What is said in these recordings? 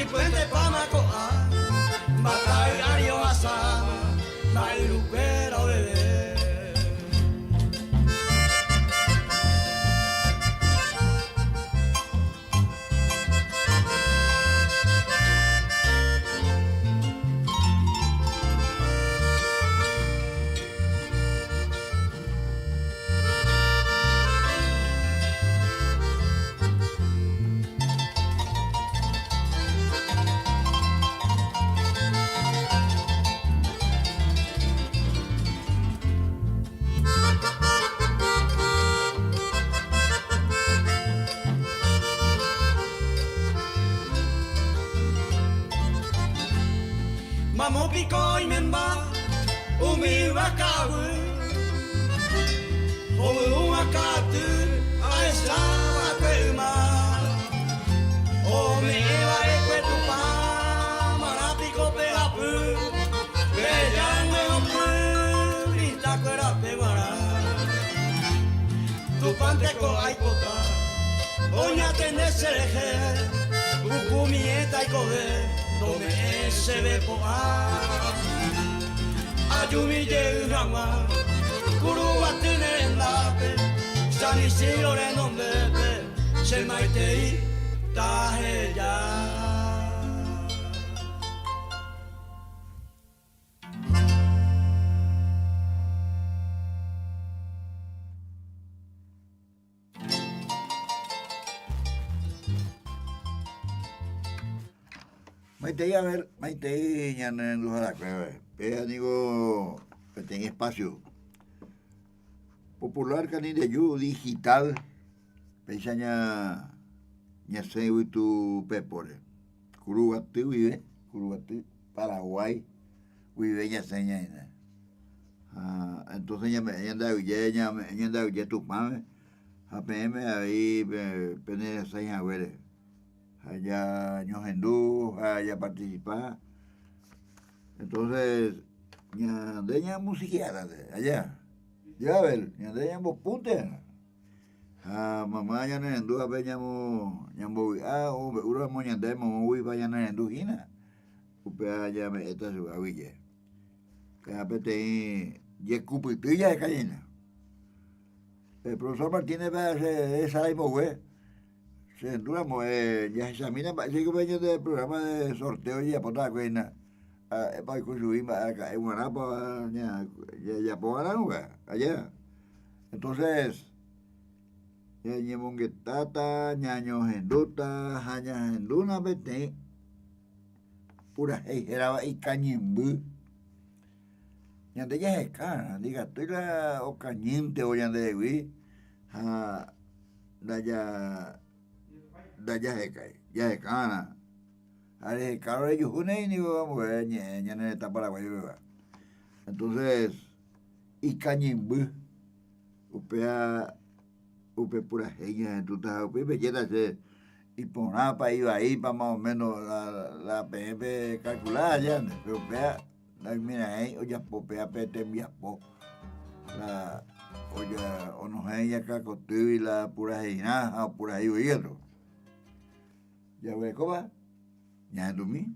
y puente pamacoa, batagario asama, mairuquera bebé. Mamo pico y memba, umi wakawu, omu wakatu, aesa wakema, ome wa ekwetupa, marapico peapu, bellame opu, vitakwera pegara, tu panteco aikota, oña tenesereje, ukumieta ikobe. Tome ese bepo ayumi ye rama kuru watene ndape sani sirore nombepe se maitei taheya. Maite, a ver, Maite, ya no es la cueva. Pero digo, que tenga espacio. Popular cani de yu digital. Pesaña, ya sé, tu pepore. Curubatu vive, Curubatu, Paraguay, vive ya seña. Entonces ya anda ya tu mame. APM ahí, pene seña, güey. Allá ñohendú, allá participar. Entonces, ñandeña musiqueada allá. Ya ver, ñandeña bopunte. Mamá ya ñohendú, a ver ñambo, o ura mo ñandemo, muy vaya ñohendú hina. Upe allá me esta su aville. Que apete, ye cupitilla de cayena. El profesor Martínez va a hacer esa y güey. Duramos, ya examina, parece que venía del programa de sorteo y apotar cuena. Para construir en Guanapa, ya pongan allá. Entonces, ya ñemonguetata, ñaño genduta, jaña genduna, vete. Pura heijeraba y cañimbú. Ñande ya es cara, diga, estoy la o cañinte o ñande de güey. Ya es cana. Ale, caro de Yujune, ni vamos a ver, ya no está para Guayuba. Entonces, y cañimbú, upe pura geña, tú estás, upe belleza, y por nada para ir ahí, para más o menos la PMP calculada, ya, pero vea, mira ahí, oye, popea, pete, miapo, oye, o no geña, cacotú y la pura geña, o pura hierro. Ya voy a comer, ya dormí.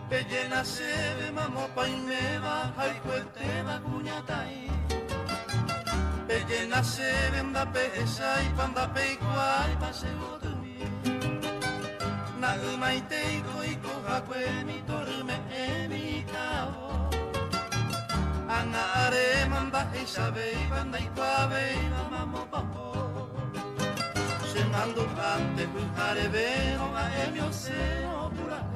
Bellena se ve mamo paimeva, ay cueteva cuñatai. Bellena se ve Mbappé esa y Mbappé igual pase otumi. Nagumaite y coja mi torme mi cao. Angare mamba esa ve banda y cuave mamo papo. Se mando ante pujare vero a emio seno pura.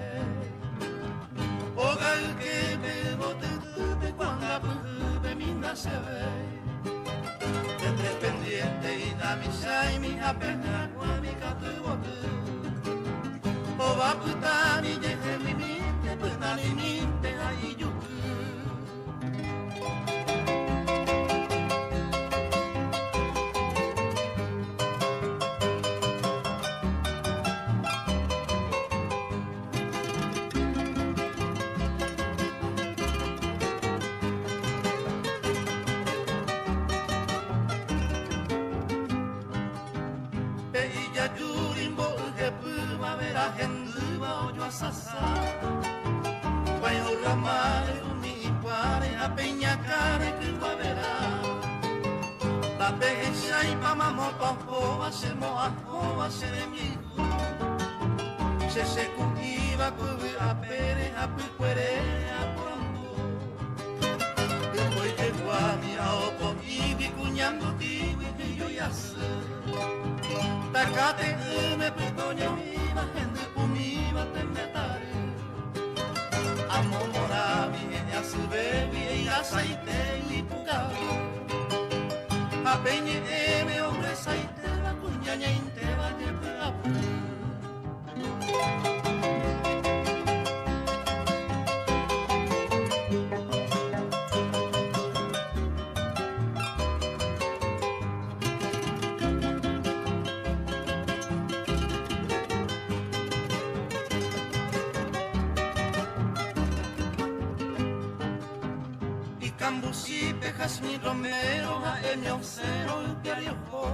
Ogal que me bote cuando la minda se ve. Entre pendiente y da mi sai mi apena con mi catu bote. O va puta mi yeje mi minte, puta mi minte ahí yuku. sasa Vai o ramare uni pare a peña care que va verá La peja y pa mamo pa hoa se moa hoa se mi Se cultiva cuve a pere a puere a pronto Depois de guami a opo ibi cuñando tibi yo ya sé Takate me petoño iba gente pumiba te metare Amo moravi enya se bebi e aceite y pugavi A peñe me hombre aceite la cuñaña inteba de prapu Cambucipe, Jasmine Romero, Jaime Cero, el Piariojo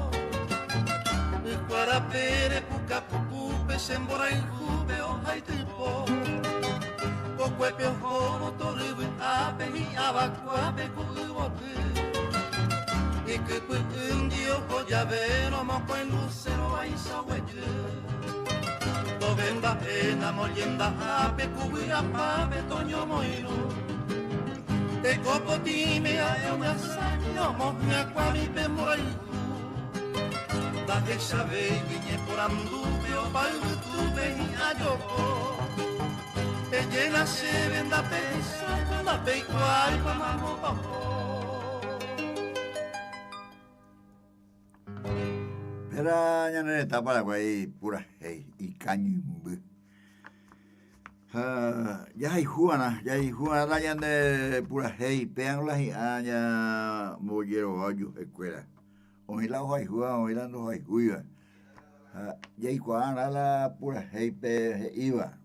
El Guarapere, Puca Pucupe, Sembora y Jube, Oja y Tipo Cocuepe, Ojo, Torribe, Ape, mi Abacuape, Cuibote Y que Indio, Joyavero, Moco en Lucero, Aiza, Huelle Novemba, Ena, Molienda, Ape, Cuiapape, Toño Moiro Te copo time a eu me assaio, morre a quali pemorai Da deixa vei, vinhe por anduve, o baile tu vem a jogo Te llena se venda pesa, da pei quai pa mamo papo Pero ya no está para guay pura hey y cañimbu. Ya hay juana la ya de pura hey pean las y aña mollero hoyo escuela. Hoy la hoy juana, hoy la no hay juya. Ya hay juana la pura hey pe iba.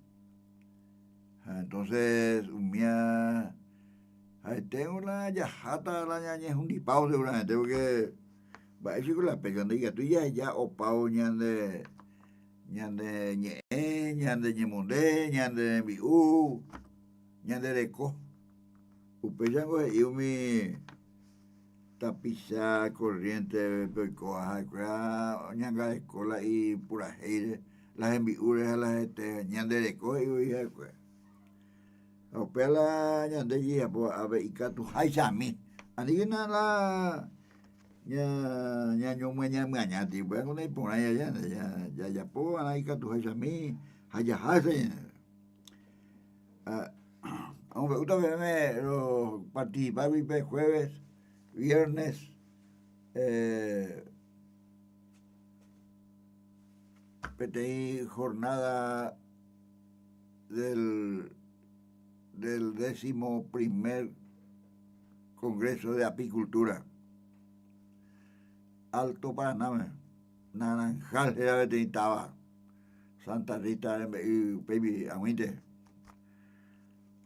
Entonces mía tengo la yajata la ñaña es un dipao seguramente porque va a decir con la pegan de tú ya o pao ñande ñe ñande ñemunde ñande biu ñande reco upeyango y mi tapiza corriente pecoa ñanga de cola y pura heire las enviures a las ñande reco y ya pues opela ñande ya pues a ver y catu haisami anigina la ya ña ti pues con por ahí ya po ana ika tu hajami haya hace hombre usted ve los participar jueves viernes PTI jornada del 11º Congreso de Apicultura Alto Paraná, Naranjal era que estaba Santa Rita y Baby Aguinte.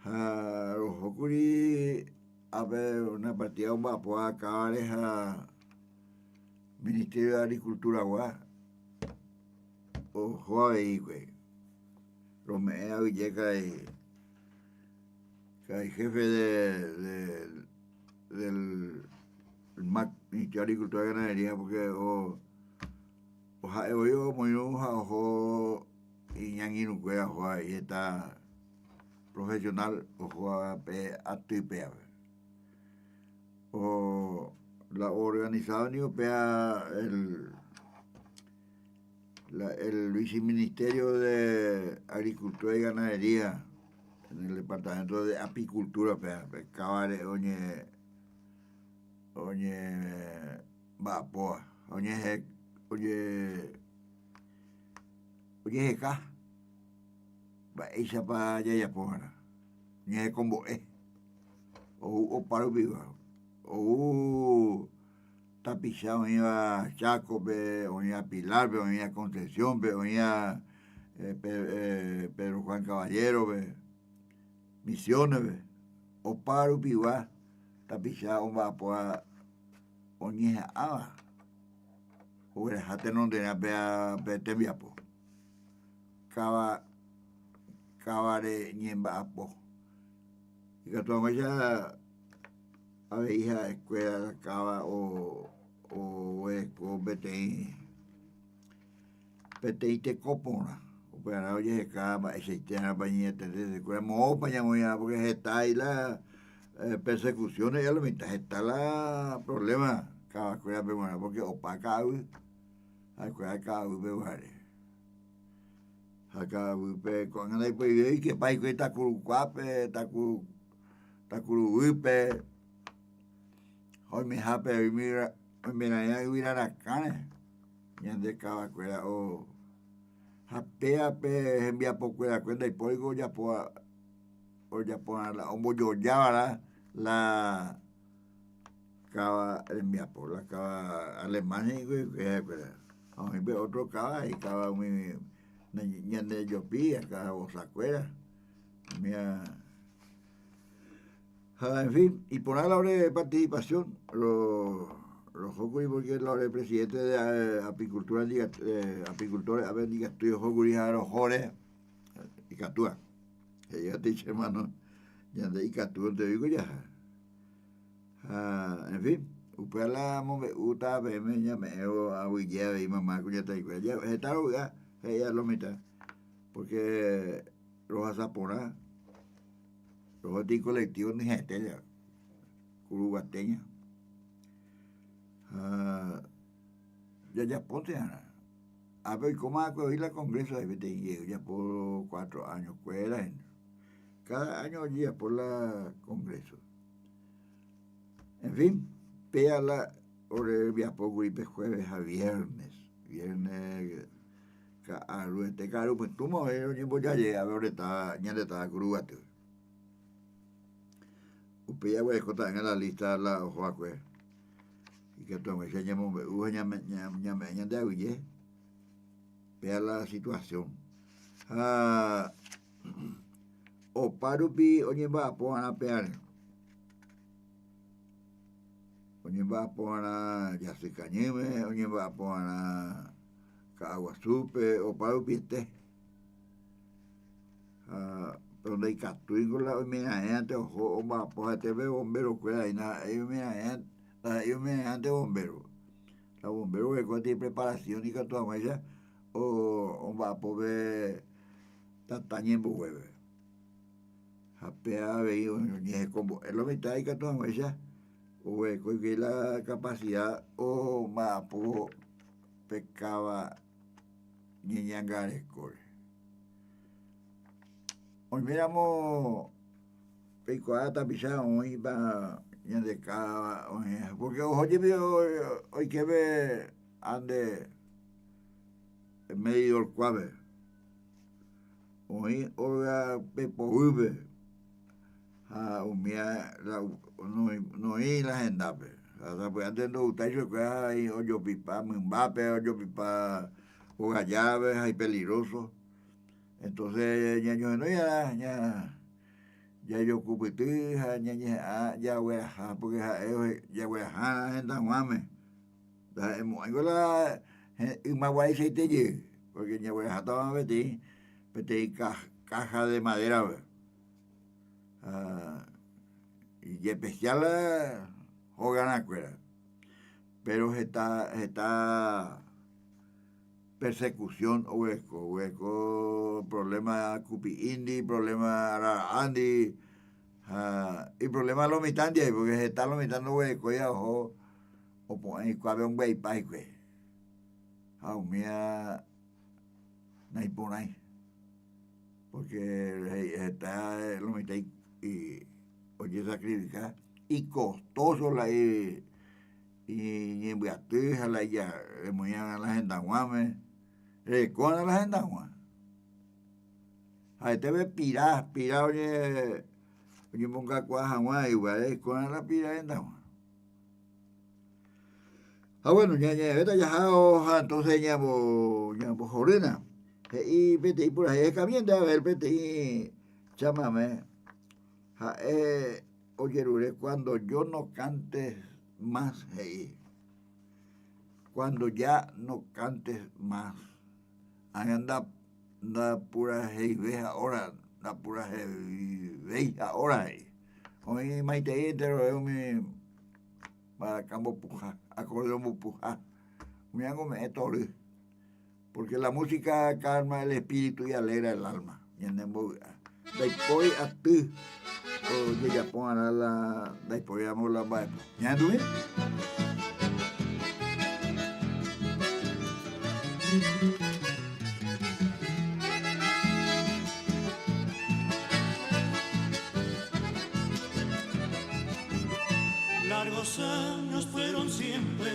Los Hokuri a ver una partida un vapo a acabar a Ministerio de Agricultura o Huawei güey. Romea Villeca y jefe del Ministerio de Agricultura y Ganadería porque o yo muy ojo y ñanguino que y está profesional o acto y pea o la organización ni pea el viceministerio de Agricultura y Ganadería en el departamento de apicultura pea cabare oye vapoa oye acá va ella para allá pona ni como o paro viva o tapizado iba Chaco pe oía Pilar pe oía Concepción pe oía Pedro Juan Caballero pe Misiones pe o paro viva tapizado va poa oñeja aba ora hate non de pe tembiapo cava cabare ñemba apo. Y que tu ya hija escuela cava o BTI te copona. Para oye cava ese tema pañete de como pañamo ya porque está ahí la persecuciones ya lo mitad está la problema cada escuela peruana porque opaca a escuela cada peruana acá con el pues que país que está curucuape está curuguipe hoy me hape hoy mira ya hubiera la carne ya de cada escuela o hape envía por escuela cuenta y por ya por la hombo yo ya la cava envía por la cava alemania que a mí ve otro cava y cava muy ñande yo pilla cava osacuera mira en fin y por la hora de participación los Hokuri porque el presidente de apicultura apicultores a ver diga estudio Hokuri a los jores y catúa ella te dice hermano ya de ahí catúa te digo ya en fin upea la mombe uta me ya me abuilla y mamá cuya te digo ya está ella lo mitad porque los azaponá los otros colectivos ni gente ya curuguateña ya ponte a ver cómo acoger la congreso de BTI ya por 4 años fuera cada año ya por la congreso en fin pea la hora ya poco y jueves a viernes caro caro pues tú me ves ya llega a ver está ya le está curuguate upea voy a contar en la lista la ojo a y que tú me llamo ya de aguille vea la situación o parupi oye va a poner pear oye va a poner ya se cañeme oye va a poner caguasupe o parupi este donde hay catuingo la mira gente o va a poner TV bombero cuela y nada ellos mira gente yo me ante bombero la bombero que cuenta preparación y que toda malla o va a poder tataña en bueve apea veo ni es como es lo mitad y que toda malla o que la capacidad o va a poder pescaba ni ñangares core hoy miramos pecoada tapizada hoy va de cada porque oye hoy que ve ande en medio del cuave hoy oiga pepo ube a umia no hay la agenda pues antes no usted yo que hay oyo pipa Mbappé oyo pipa o llaves hay peligroso entonces ya yo no ya yo cupiti ya voy a porque ya voy a en tan mame algo la más guay se te llegue porque ya voy a tomar peti caja de madera y especial o ganar cuera pero está persecución o hueco problema cupi indi problema andi y problema lo mitad de ahí porque se está lo mitad no hueco ya o pues cabe un güey pai que mía no hay por ahí porque está lo mitad y oye sacrificar y costoso la y en Beatriz la ya muy a la gente guame con la gente guame ahí te ve pira oye monga cuaja guay igual con la pira gente guame bueno ya entonces ya jorena y vete por ahí cambiando a ver vete chámame oye Rure cuando yo no cante más cuando ya no cantes más anda pura veja ahora la pura veis ahora ahí. Hoy maite entero es mi para campo puja, acordeón puja. Me hago me estoy. Porque la música calma el espíritu y alegra el alma. Y andemos después a ti. O ya pongan la después vamos la va. ¿Ya tú ves? Largos años fueron siempre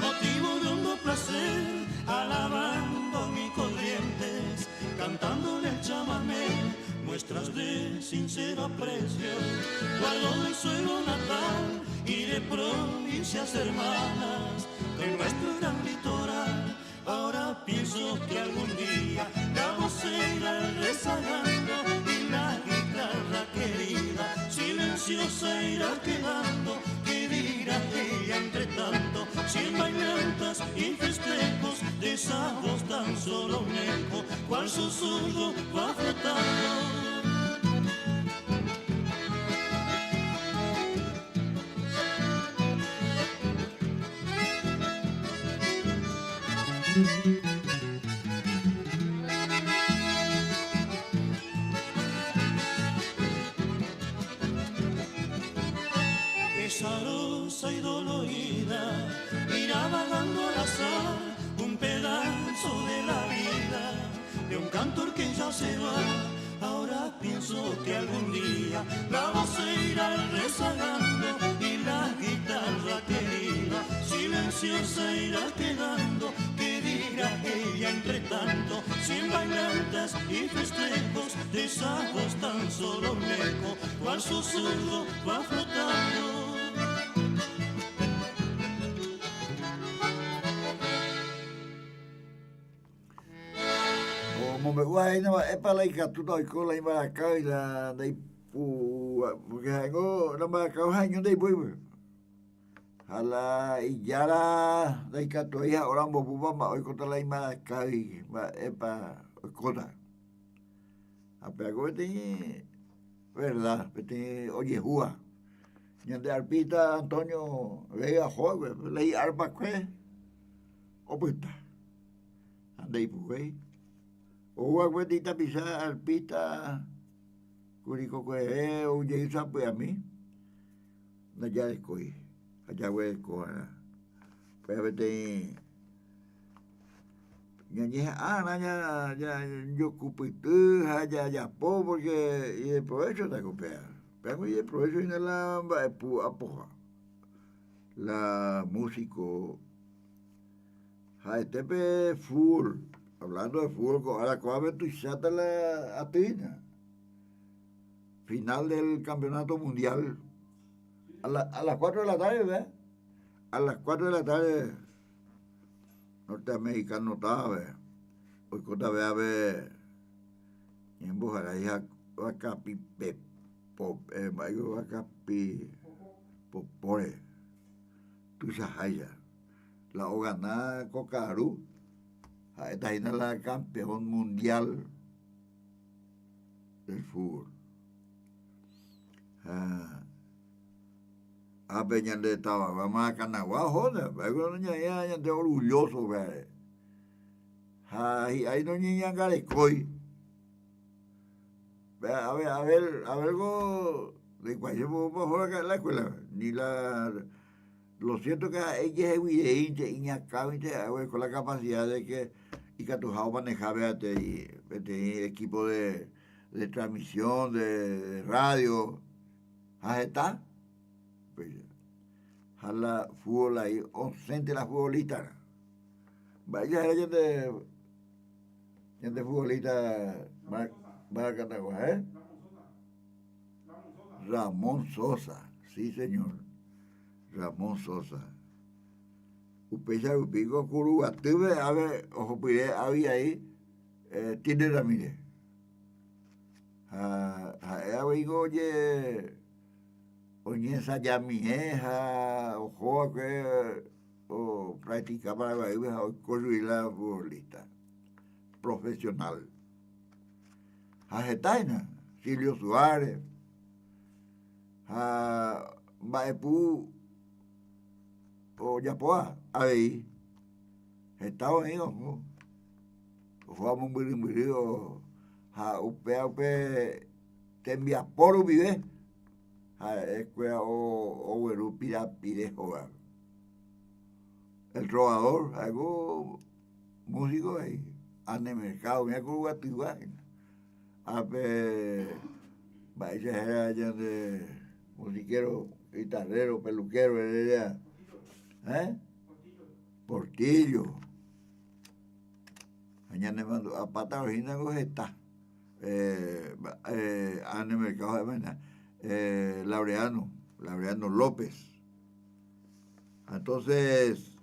motivo de hondo placer, alabando mis corrientes, cantándole el chamamé, muestras de sincero aprecio, guardo del suelo natal y de provincias hermanas, de nuestro gran litoral. Ahora pienso que algún día la voz se irá rezagando y la guitarra querida silenciosa irá quedando. ¿Qué dirá ella entre tanto? Si en bailantas y festejos de esa voz tan solo un eco, cual susurro va flotando. Pesarosa y dolorida, irá vagando al azar un pedazo de la vida de un cantor que ya se va. Ahora pienso que algún día la voz se irá rezagando y la guitarra querida silenciosa irá quedando. ¿Qué dirá ella entre tanto? Si en bailantas y festejos de esa voz tan solo un eco, cual susurro va flotando. Como me guay no es para la hija tú no con la imaca y la de pu porque hago la imaca año de voy a la y ya la de que tu hija ahora vamos vamos hoy contra la imaca y es para cosa a pego de verdad de oye jua y de arpita Antonio Vega joven ley arpa que o puta ande pues o aguantita pisa arpita curico que o ya pues a mí no ya escogí allá voy a escoger pues a verte ya yo cupito ya po porque y el provecho te copia pero y el provecho en la apoja la músico tepe full hablando de fútbol, ahora acaba tu chata la Atina. Final del campeonato mundial. A las 4 de la tarde, ¿verdad? A las 4 de la tarde, norteamericano estaba, ¿verdad? Hoy cuando ve a ver, en Bujara, hija, Wacapi, Wacapi, Popore, tu Sahaya, la Ogana Cocaru. Esta es la campeón mundial del fútbol. A Peña de estaba, vamos a Canagua, joder, pero ya de orgulloso, ¿verdad? Ahí no niña garecoy. A ver, algo de cualquier mejor que la escuela, ni la. Lo cierto que ella es evidente y con la capacidad de que y que tu jao manejar este equipo de transmisión de radio está pues a la fútbol ahí ausente la futbolista vaya era gente futbolista para Catagua Ramón Sosa sí señor Ramón Sosa. Upecha Upico Curu, Atuve, a ver, ojo, pide, había ahí, tiene Ramírez. Oye, esa ya mi hija, ojo, que, o practicaba la vida, o construir la futbolista profesional. Ajetaina. Silvio Suárez, Baepú, o Yapoa, ahí, Estados Unidos, ¿no? Jugamos un birimbirio, upe, te envía por vive, escuela o Verú Pire, el trovador, algo músico ahí, ande mercado, mira con Guatiguay, ese era allá de musiquero, guitarrero, peluquero, era, Portillo. Mañana mando a pata origina está. Ande mercado de mañana. Laureano López. Entonces,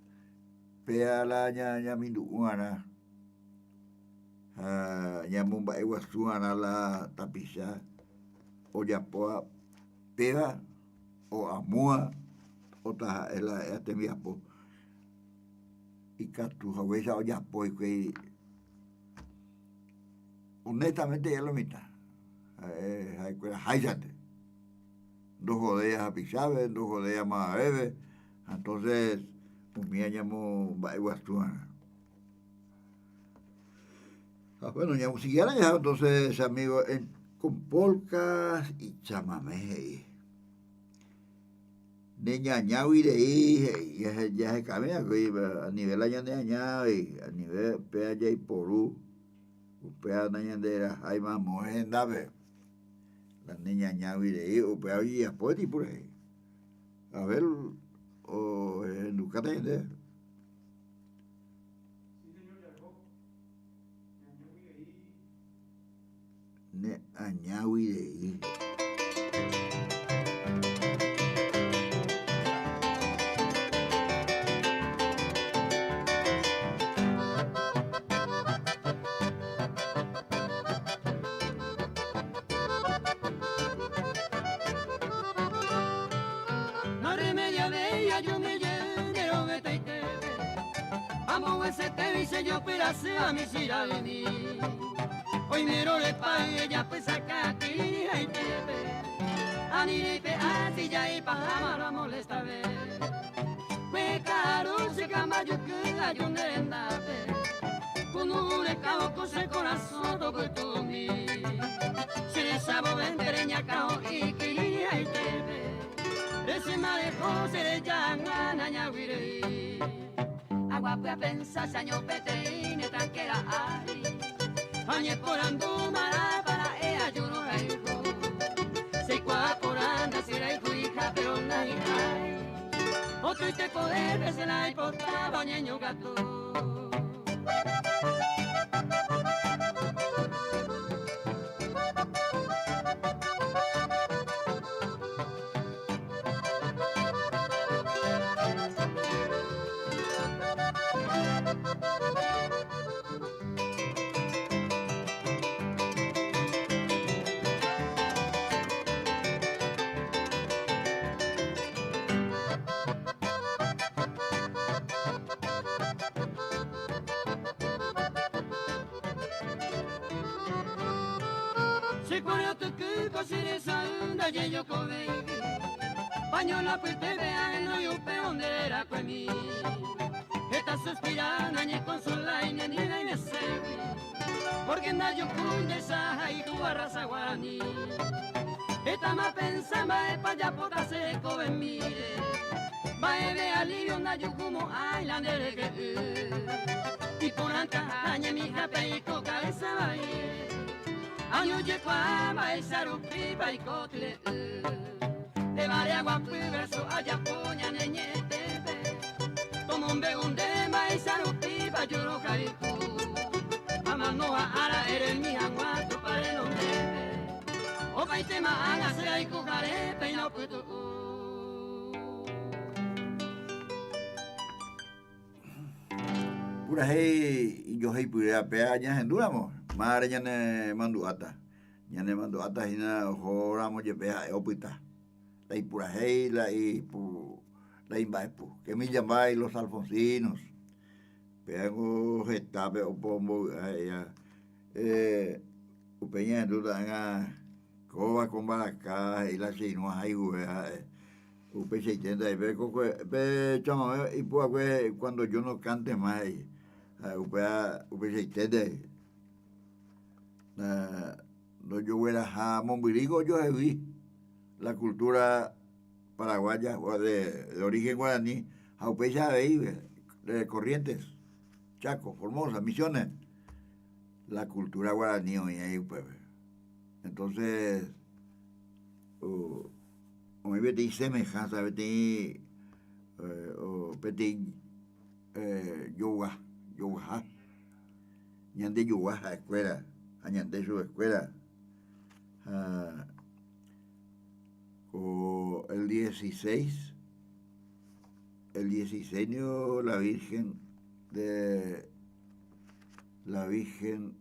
pea la ña minduana. Ña mumba iguasuana la tapiza. O yapoa pea o amua o ta la temiapo. Y catu jawesa o yapo y que honestamente ya lo mitad. Hay que hayate. 2 jodeas a Pisabe, 2 jodeas más a Bebe. Entonces, un día llamó Baiguastuana. Bueno, ya musiquera ya, entonces, amigos, con polcas y chamamé. De ñañao y de ahí, ya se camina, a nivel allá de añado y a nivel pea ya y porú, pea nañandera, hay más mujeres en Dave. Las niñas ñavi de ahí, o pea y después y por ahí. A ver, o en Ducata de añawi de ahí. Yo pero sea mi siralini hoy miro le pague ya pues acá que hay tebe ani pe así ya y para la molesta ve me caro se cama yo que la yo nenda ve con un recado con el corazón todo tu mi se sabo vendereña cao y que hay tebe ese marejo se llama naña guire agua puede pensar año pete y tranquera ay añe por ando mara para ella yo no la hijo se cua por anda si la hijo hija pero no hay ay otro y te poder se la importaba ñeño gato. Se pone tu cuco si le sanda y yo come paño la puente vea no yo peón de la cuemi esta suspirana ni con su laine ni la inesewi porque anda yo cunde saja y tu arrasa guaraní esta más pensaba es pa' ya poca se come mire va a ver alivio na yo como ay la nere que y por ancaña mi jape y coca de sabaye año lleva a sarupi baikotle de varia guapi verso allá poña neñete tomo un beún de maíz sarupi bayuro carico amanoa ara eres mi aguato para el hombre o paite maanga se hay cujare peino puto Pura hey, yo hey pura pea ya henduramos. Mare ñane manduata hina joramos je pea opita la pura hey la pu la imbaipu que me llamáis los alfonsinos pego gestape o pombo ya upeña duda nga Jova con Baracá y la Chinoa y Upe 70 y ve chama y pues cuando yo no cante más Upe 70 no yo era a Monbiligo yo vi la cultura paraguaya o de origen guaraní a Upe ya de Corrientes, Chaco, Formosa, Misiones, la cultura guaraní hoy ahí pues. Entonces hoy vete semejanza, vete yoga, ñande yoga a escuela, añande su escuela. O el 16 la Virgen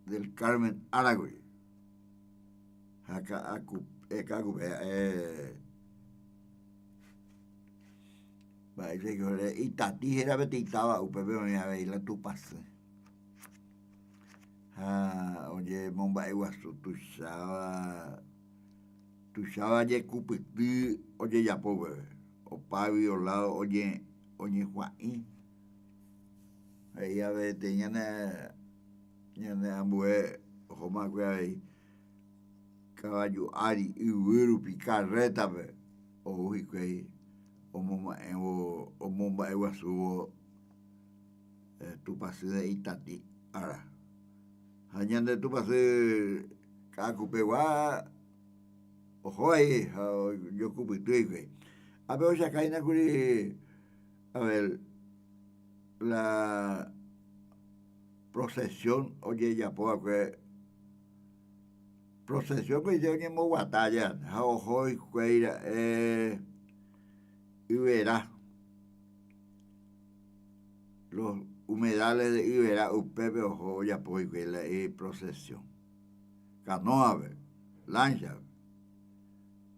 del Carmen Aragüey. Acá y tati era betitaba upebe me a ver la tu pase. Oye Momba Iguazú tu chava ye cupiti oye ya pobre o pavi o lado oye Juanín ahí a ver tenían ambue ojo más que ahí caballo ari y viru picarreta be o hiquei o Momba Iguazú tu pase de Itati ara añande tu pase cacupewa ojo ahí yo cupituique a ver ya cae a ver la procesión oye ya poa que procesión que yo ni mo batalla ojo y cueira Iberá los humedales de Iberá Upepe ojo ya poa que la procesión canoa lancha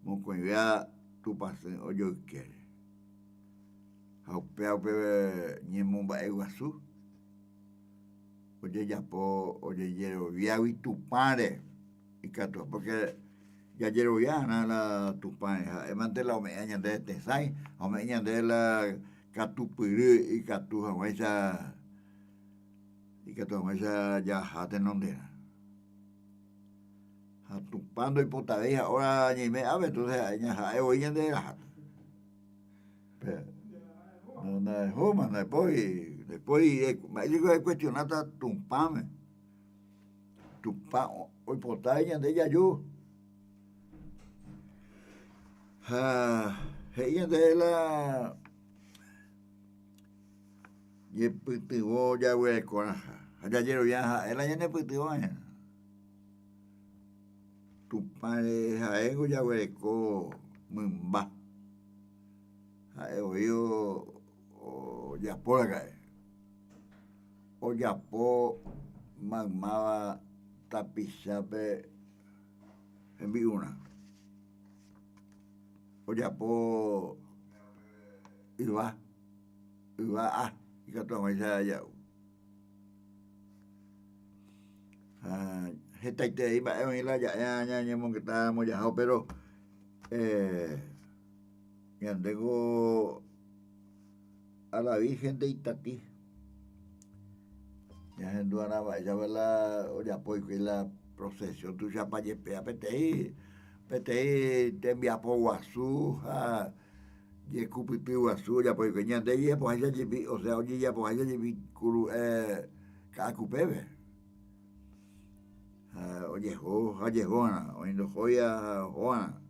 Moncoña tu pase o yo quiere. Aupe ni Momba Iguazú. Oye ya oye yero viavi tu pare y cato porque ya yero ya la tu pare. Emante la omeña de tesai, omeña de la catupiri y catu jamaiza y catu jamaiza ya hate nondera. Atupando y potadilla ahora ni me ave entonces ya hoy en día no después me digo es cuestionar tumpame hoy potadilla de ella yo ella de la y pitivo ya voy con allá ya el año ne pitivo tu padre jaego ya hueco mumba jaego yo ya por acá o ya po magmaba tapizape en viuna o ya po iba y que toma ya esta idea iba a venir ya mon que estábamos ya pero ya tengo a la Virgen de Itatí ya en Duana vaya a ver la ya pues que la procesión tu ya para pete te envía por Guazú y Cupipi Guazú ya pues que ya de ella pues allá o sea oye ya pues allá llevi Cacupebe oye Juana, oyendo joya Juana,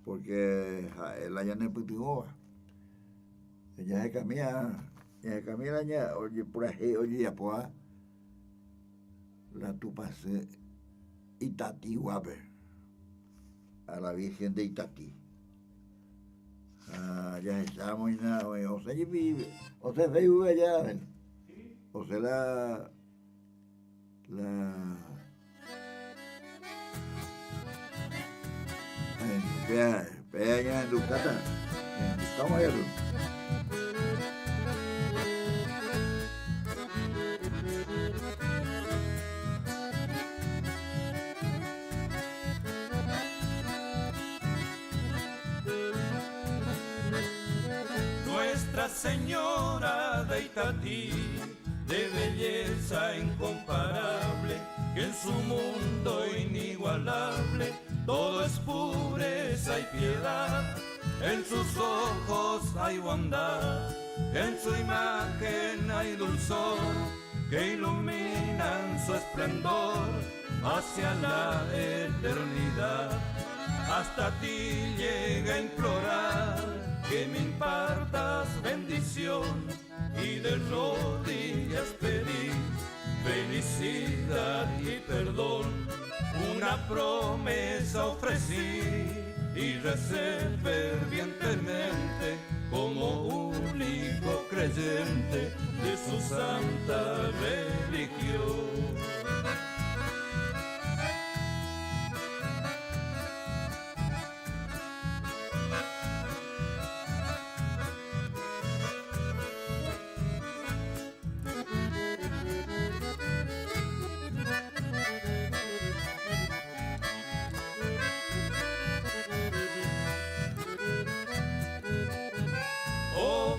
porque el allá no es putigoa. Ella se camina allá, oye por ahí, oye ya pues la tu pase Itatí guape, a la Virgen de Itatí. Ya estamos y nada, o sea vive allá, o sea la Peña en tu casa, estamos allá. señora de Itatí, de belleza incomparable, que en su mundo inigualable todo es pureza y piedad. En sus ojos hay bondad, en su imagen hay dulzor, que iluminan su esplendor hacia la eternidad. Hasta ti llega a implorar que me impartas bendición y de rodillas pedir felicidad y perdón. Una promesa ofrecí y recé fervientemente como único creyente de su santa religión.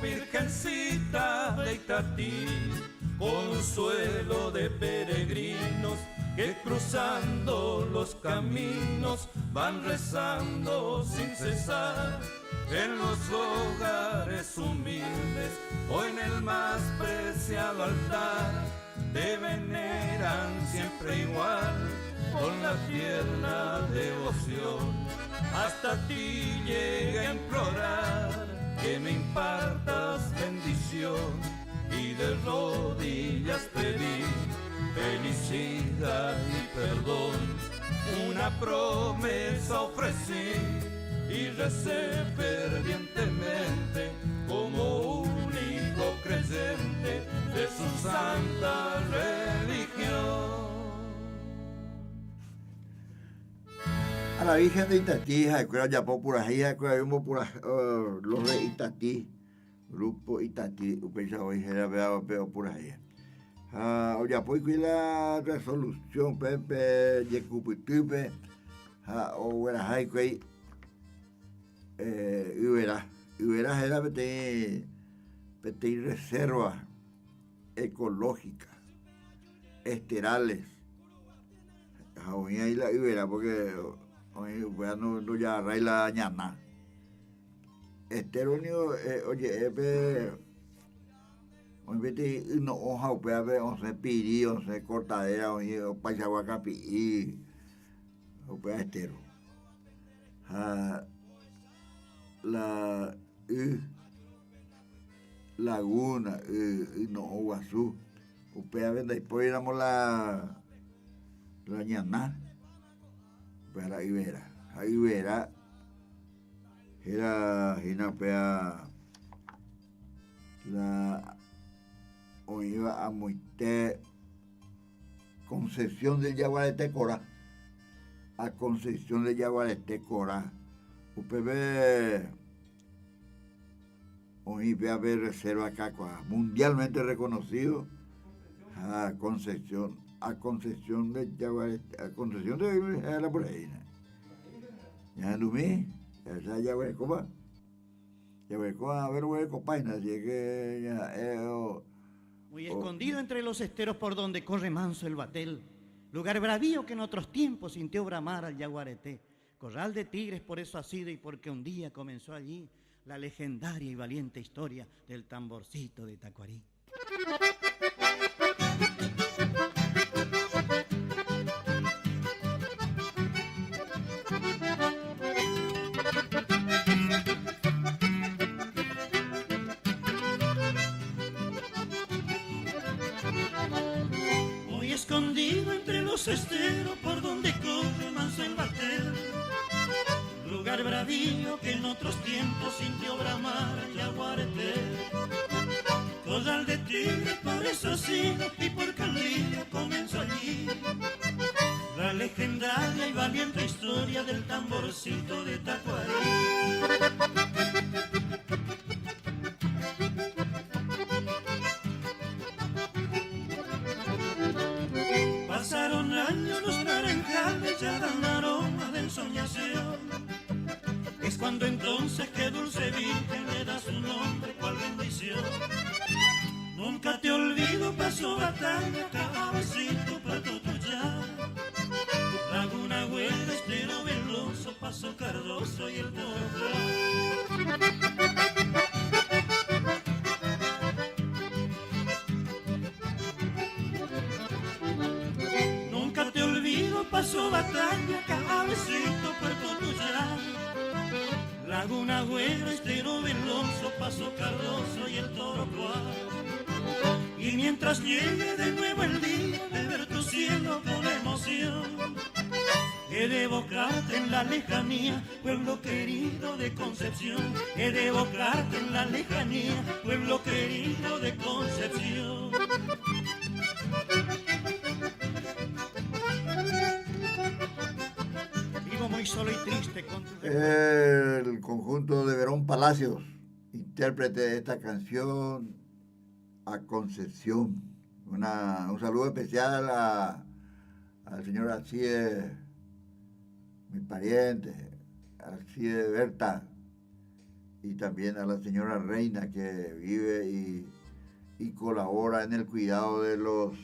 Virgencita de Itatí, consuelo de peregrinos que cruzando los caminos van rezando sin cesar en los hogares humildes o en el más preciado altar, te veneran siempre igual con la tierna devoción. Hasta ti llega a implorar que me impartas bendición y de rodillas pedir felicidad y perdón. Una promesa ofrecí y recé fervientemente como único creyente de su santa religión. A la Virgen de Itatí, escuela ya popular, escuela popular, los de Itatí, grupo Itatí, upecha hoy era veo por ahí. Ya pues la resolución pepe yecuputupe, o era hay que ubera era pete reservas ecológicas, esterales. Hoy ahí la ubera porque oye, no ya array la ñana. Único, oye, oye, no hoja, oye, once piri, once cortadera, oye, pachaguacapi, oye, estero. La laguna, no Guazú, oye, después éramos la ñana. Pues la Ibera era la o iba a Moité Concepción del Yaguareté Corá, a Concepción del Yaguareté Corá. UPB hoy ve a ver reserva acá mundialmente reconocido a Concepción de Yaguareté, a Concepción de la por ahí. Ya lumí, ya Yaguareté Copa. Yaguareté a ver güey copaina, llegué ya muy escondido entre los esteros por donde corre manso el batel, lugar bravío que en otros tiempos sintió bramar al Yaguareté, corral de tigres por eso ha sido y porque un día comenzó allí la legendaria y valiente historia del tamborcito de Tacuarí. Escondido entre los esteros por donde corre manso el batel, lugar bravío que en otros tiempos sintió bramar el Yaguareté, corral de tigre por eso sí y por Candilla comenzó allí la legendaria y valiente historia del tamborcito de Tacuarí. Pasaron años, los naranjales ya dan aroma de ensoñación. Es cuando entonces que dulce virgen le da su nombre, cual bendición. batalla, cabecito, Puerto Tuyá, Laguna Güera, Estero Veloso, Paso Cardoso y el Toro. Nunca te olvido, Paso Batalla, cabecito, Puerto Tuyá, Laguna Güera, Estero Veloso, Paso Cardoso y el Toro Cuar. Y mientras llegue de nuevo el día de ver tu cielo con emoción, he de evocarte en la lejanía, pueblo querido de Concepción. He de evocarte en la lejanía, pueblo querido de Concepción. Vivo muy solo y triste con tu... El conjunto de Verón Palacios, intérprete de esta canción, a Concepción. Un saludo especial al señor Alcide, mi pariente, Alcide Berta, y también a la señora Reina, que vive y colabora en el cuidado de los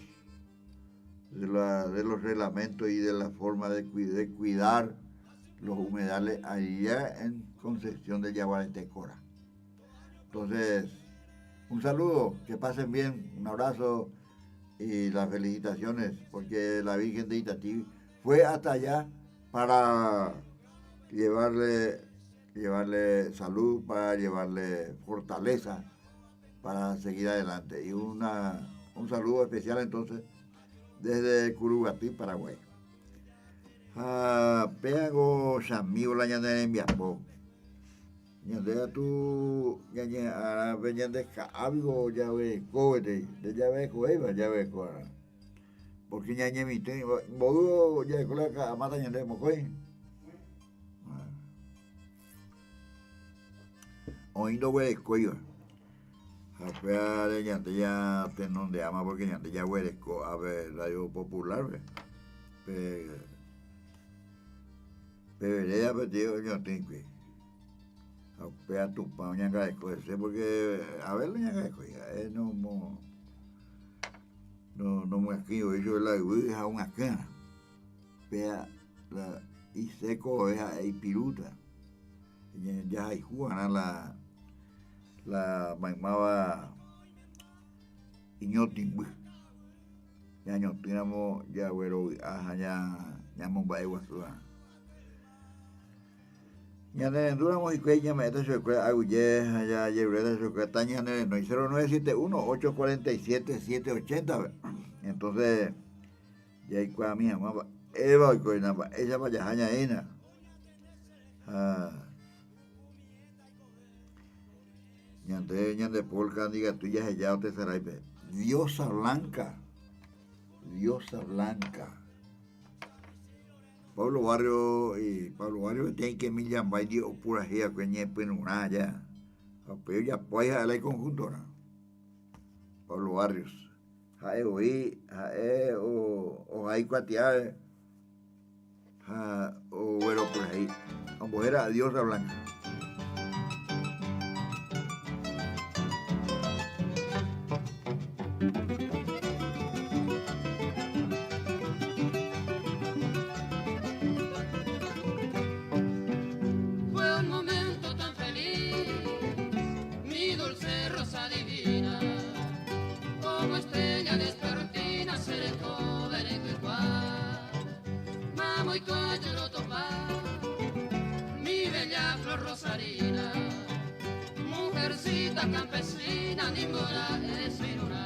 reglamentos y de la forma de cuidar los humedales allá en Concepción de Yaguareté, Cora. Entonces, un saludo, que pasen bien, un abrazo y las felicitaciones, porque la Virgen de Itatí fue hasta allá para llevarle salud, para llevarle fortaleza para seguir adelante. Y un saludo especial entonces desde Curugatí, Paraguay. Pego Shamio la ñandera en Viapó. Ñandera tu ñaña veñande algo ya ve cohete, de ya ve coheba, ya ve coa. Porque ñaña mi te bodo ya cola mata ñandera mocoy. Oindo we coyo. Apea de ñande ya tenon de ama porque ñande ya hueresco a ver radio popular ve. Vereda pero yo tengo apea tu pa ñanga de coese porque a ver ñanga de coya no me escribo yo la hija una cana. Pea la y seco es ahí piruta. Ya hay juana la mamaba Iñotimbu. Ya ñotinamo ya güero ya momba iguasua. Ya ne duramos y que ya me está se que aguye ya llebreda se que taña ne 0971 847 780. Entonces ya hay kwa mía mamá Eva y coina ella vaya haña ena. Ñande polka diga tuya ya te será Diosa Blanca. Pablo Barrio tiene que me llamar Dios pura gea que ni penuna ya. Pero ya pues a la conjunto ¿no? Pablo Barrios. Jae o hay cuatear o bueno por ahí. Como era Diosa Blanca. Campesina, ninguna es iruna.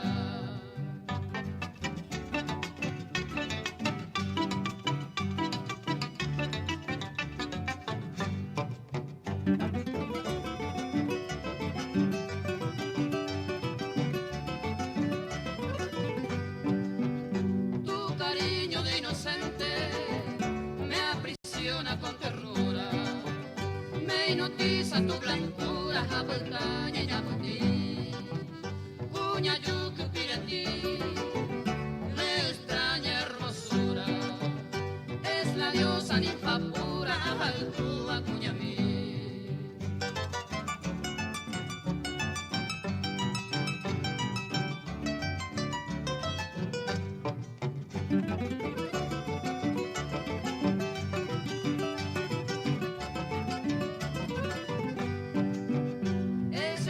Tu cariño de inocente me aprisiona con ternura, me hipnotiza tu blancura, jabalcaña y yamatí. Uñayuca pirati, de extraña hermosura, es la diosa ninfa pura, Ajaltúa Cuñamí.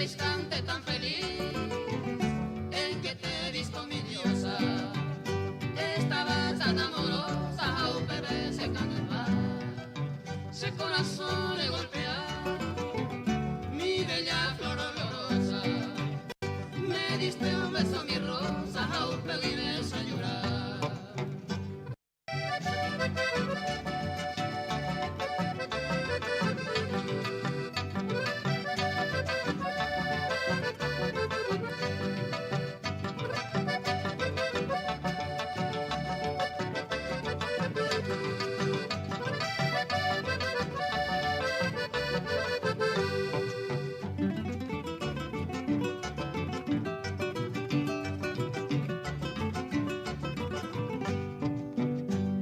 ese instante tan feliz en que te he visto, mi diosa. Estabas tan amorosa, a un bebé secando el mar. Ese corazón le golpea, mi bella flor olorosa. Me diste un beso, mi rosa, a un bebé y beso a llorar.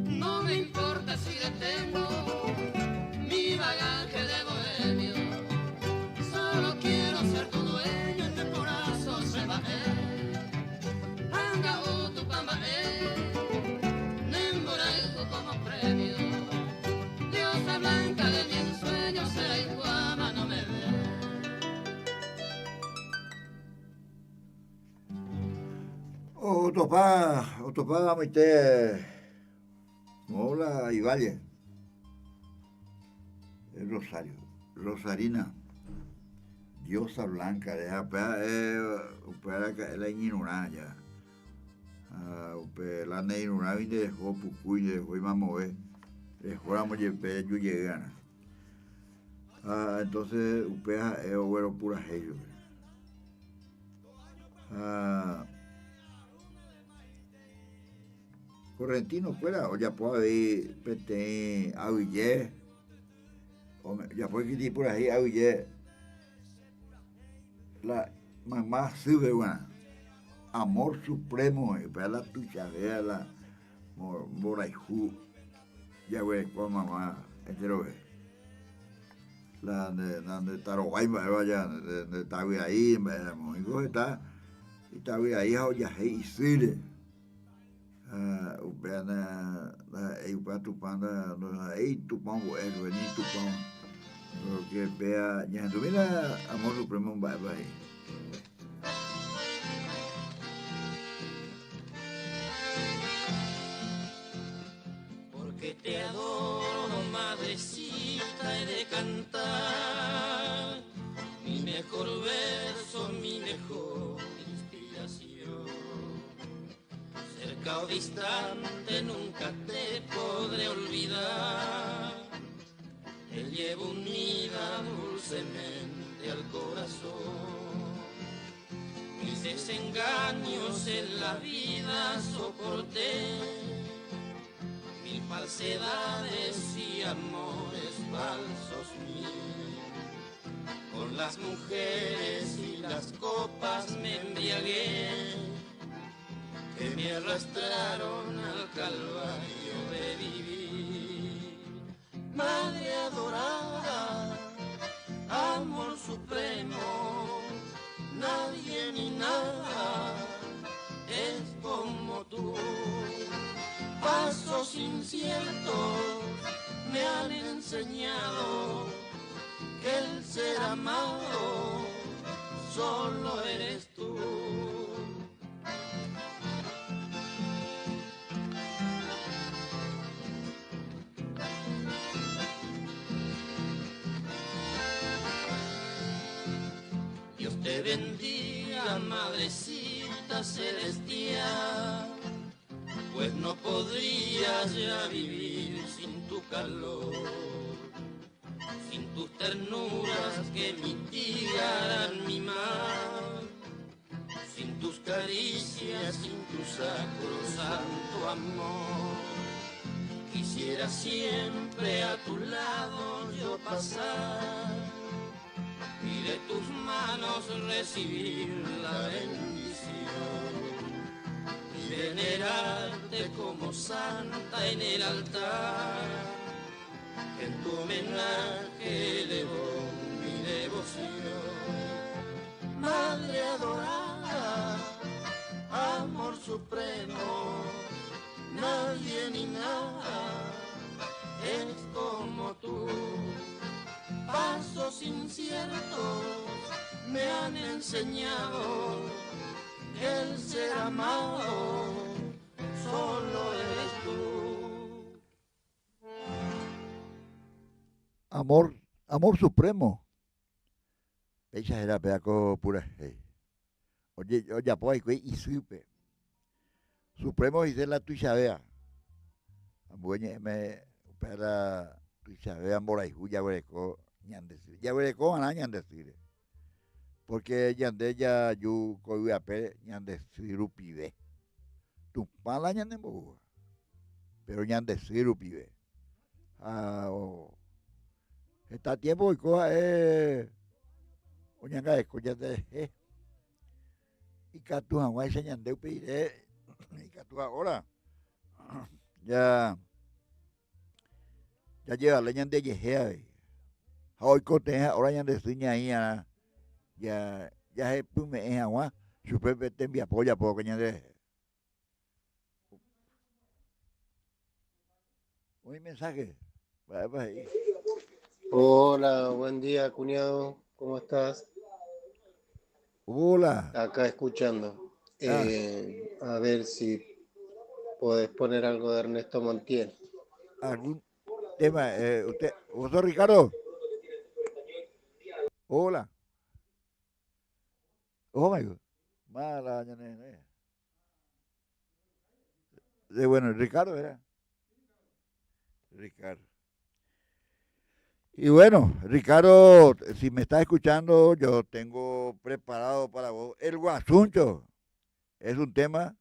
No me importa si detengo mi bagaje de bohemio, solo quiero ser tu dueño, en tu corazón se va anga tu pamba nemboraico como premio. Diosa blanca de mi ensueño, será iguama, no me ve. Otopá, mite, Mola y Valle. El Rosario, Rosarina, diosa blanca, upea la inurá ya. Upea la inurá vine dejó Pucuy, dejó Imamové, dejó la Mollepe, yo llegana. Entonces, upea es bueno pura ellos. Correntino fuera, o ya puedo ver, pete, Avillé, ya puedo quitar por ahí, Avillé, la mamá sube, bueno, amor supremo, para la tucha, vea la Moraijú, ya ve, con mamá, entero ve. La de Taroguay, vaya, de Tawi ahí, Mojico está, y Tawi ahí, ya y Sile. Upena tupanda aí tupão é veni tupão porque pea ya tuvila amor supremo vai. Porque te adoro, madrecita, he de cantar mi mejor verso, mi mejor inspiración. Cerca o distante nunca te podré olvidar, te llevo unida dulcemente al corazón. Mis desengaños en la vida soporté, mil falsedades y amores falsos míos. Con las mujeres y las copas me embriagué, que me arrastraron al calvario de vivir. Madre adorada, amor supremo, nadie ni nada es como tú. Pasos inciertos me han enseñado que el ser amado solo eres tú. Dios te bendiga, madrecita celestial, pues no podría ya vivir sin tu calor, sin tus ternuras que mitigaran mi mal, sin tus caricias, sin tu sacrosanto amor. Quisiera siempre a tu lado yo pasar y de tus manos recibir la bendición y venerarte como santa en el altar, que en tu homenaje elevo mi devoción. Madre adorada, amor supremo, nadie ni nada es como tú. Pasos inciertos me han han enseñado que el ser amado solo eres tú. Amor supremo. Ella era pedaco pura. Oye, pues, y supe. Supremo dice la tuya vea. Ambueñe me para tuya vea moraihu ya vereko ñandesire. Ya vereko ana ñandesire. Porque ñande ya yu koiape ñandesiru pibe. Tu pala ñandembo. Pero ñandesiru pibe. Está tiempo y coja oñanga de coña de y catu agua ese ñandeu pediré y catu ahora ya lleva la ñande yejea hoy coteja ahora ñande suña ahí ya se pume en agua su pepe te envía polla por ñande un mensaje va ahí. Hola, buen día, cuñado. ¿Cómo estás? Hola. Acá escuchando. A ver si podés poner algo de Ernesto Montiel. ¿Algún tema? ¿Vos sos Ricardo? Hola. Oh my God. Mala, bueno, Ricardo era. Ricardo. Y bueno, Ricardo, si me estás escuchando, yo tengo preparado para vos el Guasuncho. Es un tema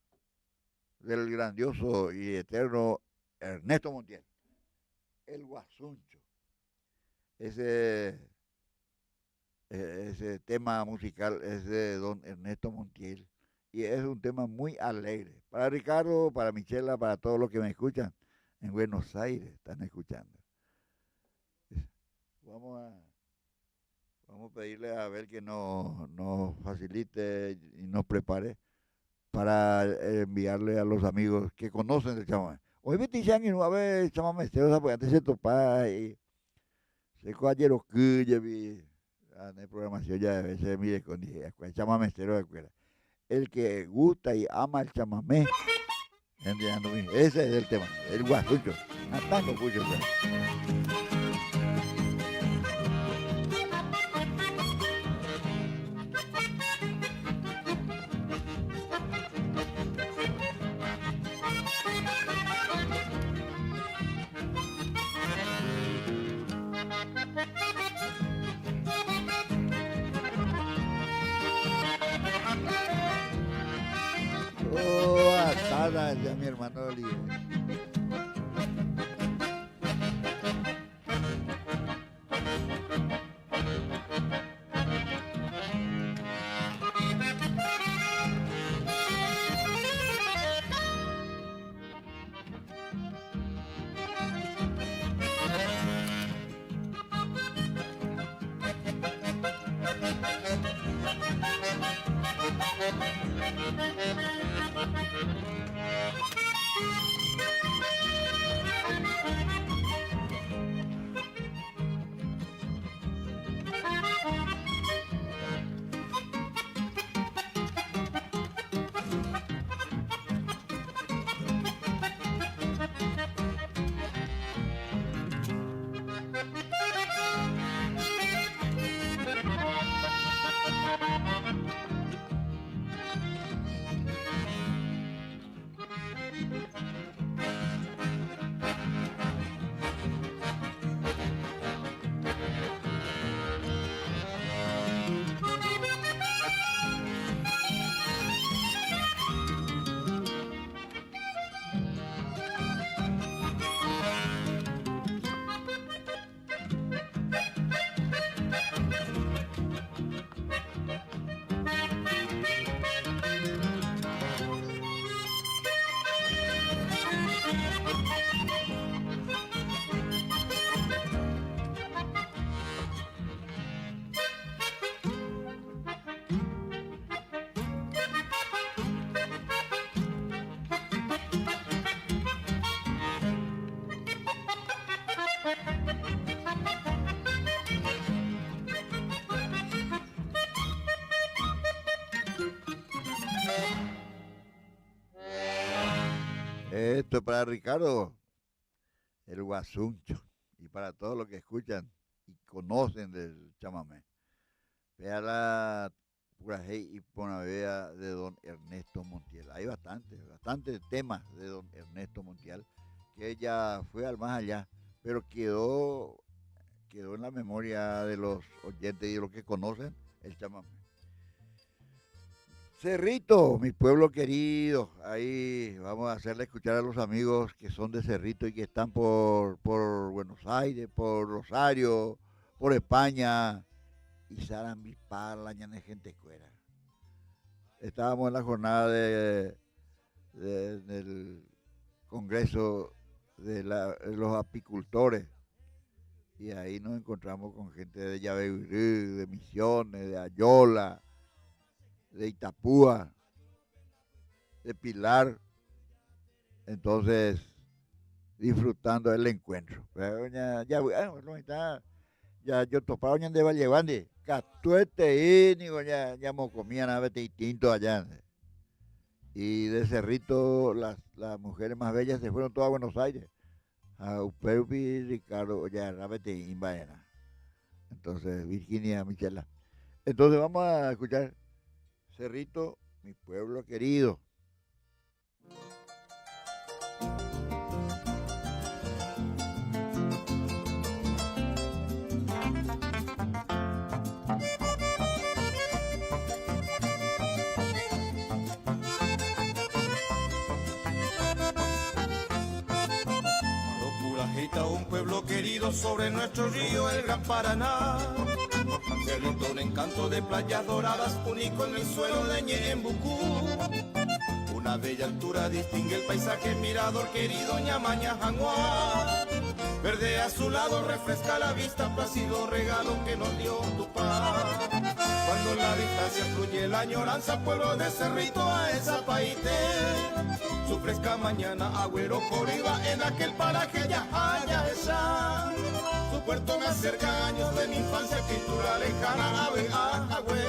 del grandioso y eterno Ernesto Montiel. El Guasuncho. Ese tema musical es de don Ernesto Montiel. Y es un tema muy alegre. Para Ricardo, para Michela, para todos los que me escuchan en Buenos Aires, están escuchando. Vamos a pedirle a ver que nos facilite y nos prepare para enviarle a los amigos que conocen el chamamé. Hoy me dicen que no va a haber chamamesteros, porque antes se topa y se coayeron que vi en programación ya a veces mire con el chamamestero de escuela. El que gusta y ama el chamamé, ese es el tema, el guasucho. Andando mucho. Ya mi hermano Oliver. Esto es para Ricardo, el guasuncho, y para todos los que escuchan y conocen del chamamé. Vea la Purajey y Ponavea de don Ernesto Montiel. Hay bastantes temas de don Ernesto Montiel, que ella fue al más allá, pero quedó en la memoria de los oyentes y de los que conocen el chamamé. Cerrito, mi pueblo querido, ahí vamos a hacerle escuchar a los amigos que son de Cerrito y que están por Buenos Aires, por Rosario, por España, y Sarambipar, la ñane gente cuera. Estábamos en la jornada del Congreso de los apicultores, y ahí nos encontramos con gente de Yabebirí, de Misiones, de Ayola, de Itapúa, de Pilar. Entonces, disfrutando del encuentro. Ya yo topaba ñan de Vallevande, catuete y ya mo comían a veces distinto allá. Y de Cerrito las mujeres más bellas se fueron todas a Buenos Aires. A Uperpi, Ricardo, ya Rabete y Baena. Entonces, Virginia, Michela. Entonces vamos a escuchar Cerrito, mi pueblo querido. Un pueblo querido sobre nuestro río, el Gran Paraná. Cerrito, un encanto de playas doradas, único en el suelo de Ñembucú. Una bella altura distingue el paisaje mirador querido Ñamaña Janguá. Verde azulado refresca la vista, plácido regalo que nos dio Tupá. Cuando en la distancia fluye la añoranza, pueblo de Cerrito a esa paite. Su fresca mañana, agüero corriba en aquel paraje ya haya esa. Su puerto me acerca años de mi infancia, pintura lejana, ave, agüe.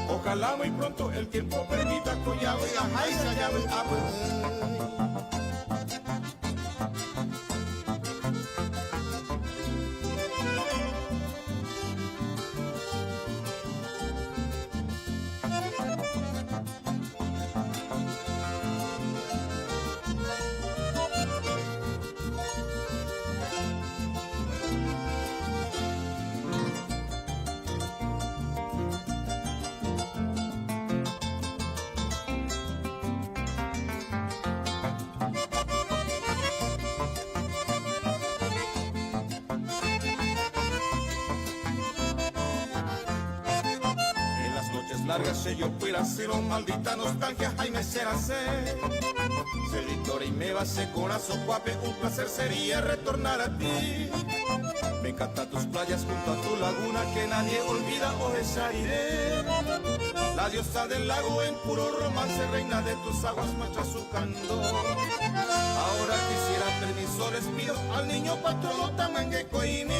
Ojalá muy pronto el tiempo permita que llave, ajá, y se llave, agüe. Largas yo pudiera cero, maldita nostalgia, Jaime Seracé. Cerrito y me base corazón guape, un placer sería retornar a ti. Me encantan tus playas junto a tu laguna, que nadie olvida, o esa iré. La diosa del lago en puro romance, reina de tus aguas, marcha su candor. Ahora quisiera permiso, despido al niño patrón Tamangue Coini.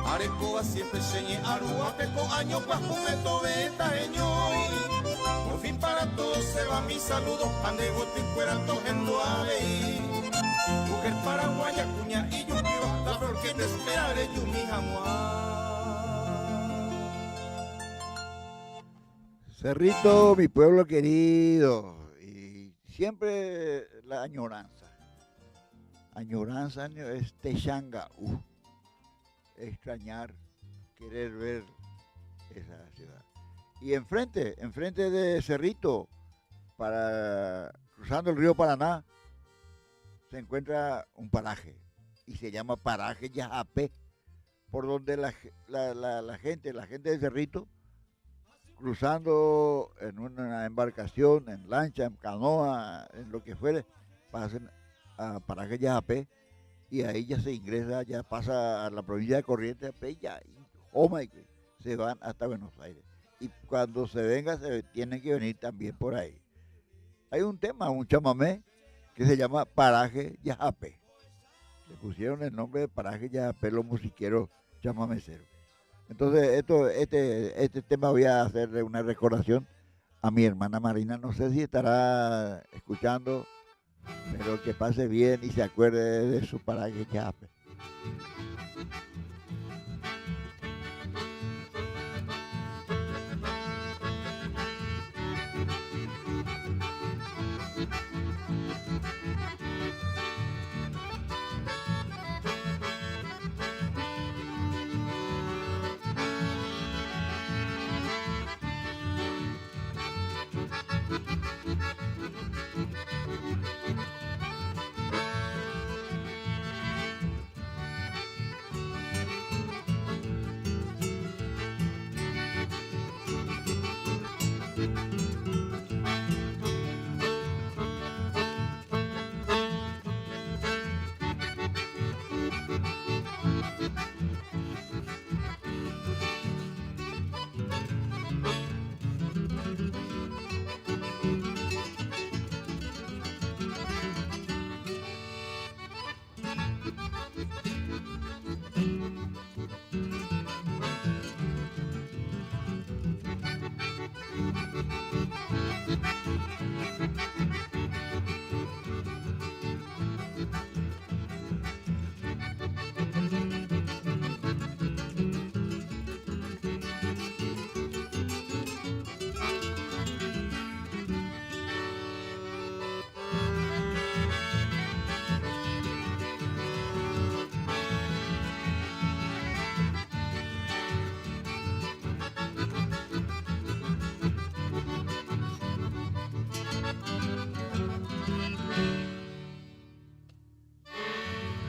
Arecoa siempre señe arua peco año bajo meto beta eñoy. Por fin para todos se va mi saludo, ande bote fuera tojendo ave. Mujer paraguaya, cuña y yuquio, la flor que te esperaré yo mi jamás. Cerrito, mi pueblo querido, y siempre la añoranza. Añoranza es techanga, extrañar, querer ver esa ciudad. Y enfrente de Cerrito, cruzando el río Paraná, se encuentra un paraje, y se llama Paraje Yajapé, por donde la gente de Cerrito, cruzando en una embarcación, en lancha, en canoa, en lo que fuere, pasan a Paraje Yajapé, y ahí ya se ingresa, ya pasa a la provincia de Corrientes, se van hasta Buenos Aires. Y cuando se venga, se tienen que venir también por ahí. Hay un tema, un chamamé, que se llama Paraje Yajapé. Le pusieron el nombre de Paraje Yajapé los musiqueros chamameceros. Entonces, este tema voy a hacerle una recordación a mi hermana Marina. No sé si estará escuchando pero que pase bien y se acuerde de su paraje Yape.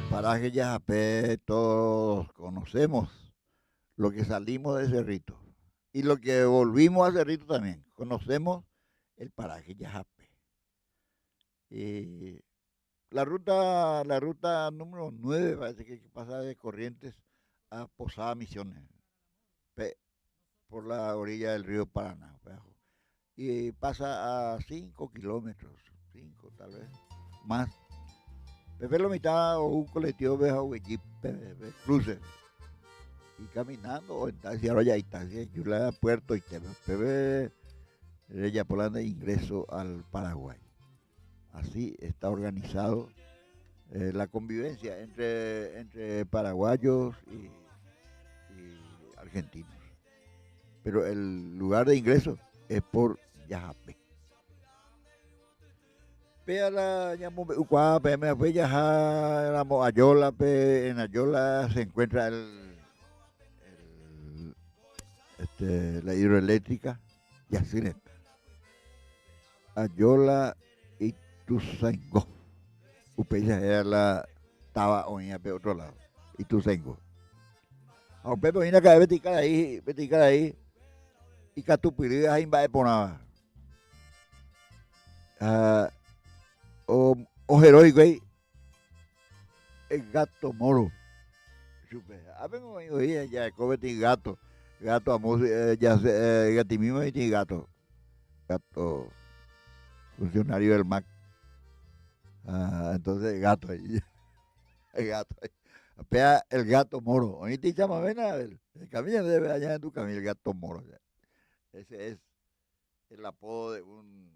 Paraje Yajapé todos conocemos lo que salimos de Cerrito y lo que volvimos a Cerrito también. Conocemos el paraje Yajapé. Y la ruta número 9 parece que pasa de Corrientes a Posada Misiones, por la orilla del río Paraná. Y pasa a 5 kilómetros, 5 tal vez, más. Pepe lo mitad o un colectivo de jeep, cruce. Y caminando, o en taxi, ahora ya hay taxi, yo le Puerto y Pepe ya por de ingreso al Paraguay. Así está organizado la convivencia entre paraguayos y argentinos. Pero el lugar de ingreso es por Yajapé. Pe a la llamo Ucuá, pe me fue ya la Ayola, pe en Ayola se encuentra la hidroeléctrica Yacineta. Ayola y Tuzaingó. Upeya era la Taba oña pe otro lado. Y Tuzaingó. A Pepe viene acá beticar ahí. Y Catupiri ahí va a poner. O heroico ahí, el gato moro. Habemos oído ya cobeti gato amos ya gatimimo y gato funcionario del MAC. Entonces gato ahí, el gato ahí. Apea el gato moro. Ahorita llama ven a ver, camina debe allá en tu camino el gato moro. Ese es el apodo de un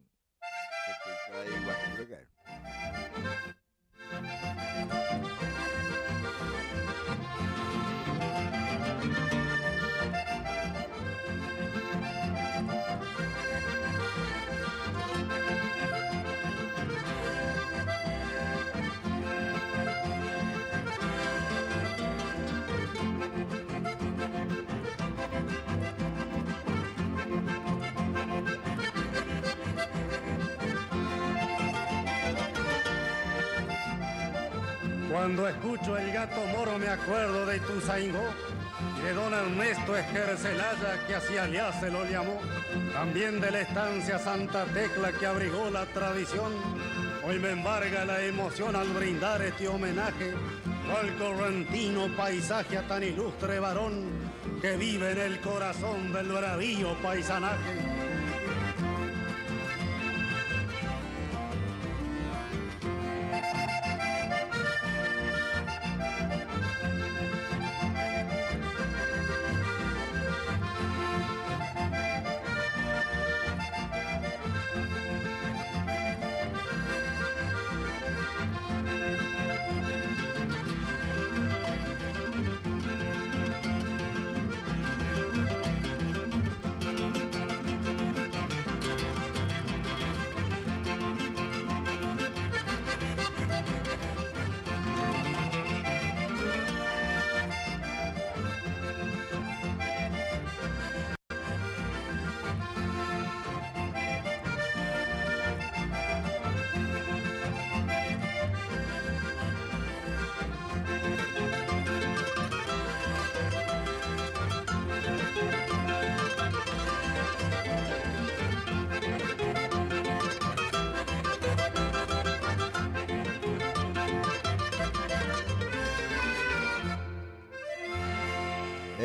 Cuando escucho el gato moro me acuerdo de Ituzaingó, de don Ernesto Esquercelaya que hacia allá se lo llamó, también de la estancia Santa Tecla que abrigó la tradición. Hoy me embarga la emoción al brindar este homenaje al correntino paisaje a tan ilustre varón que vive en el corazón del bravío paisanaje.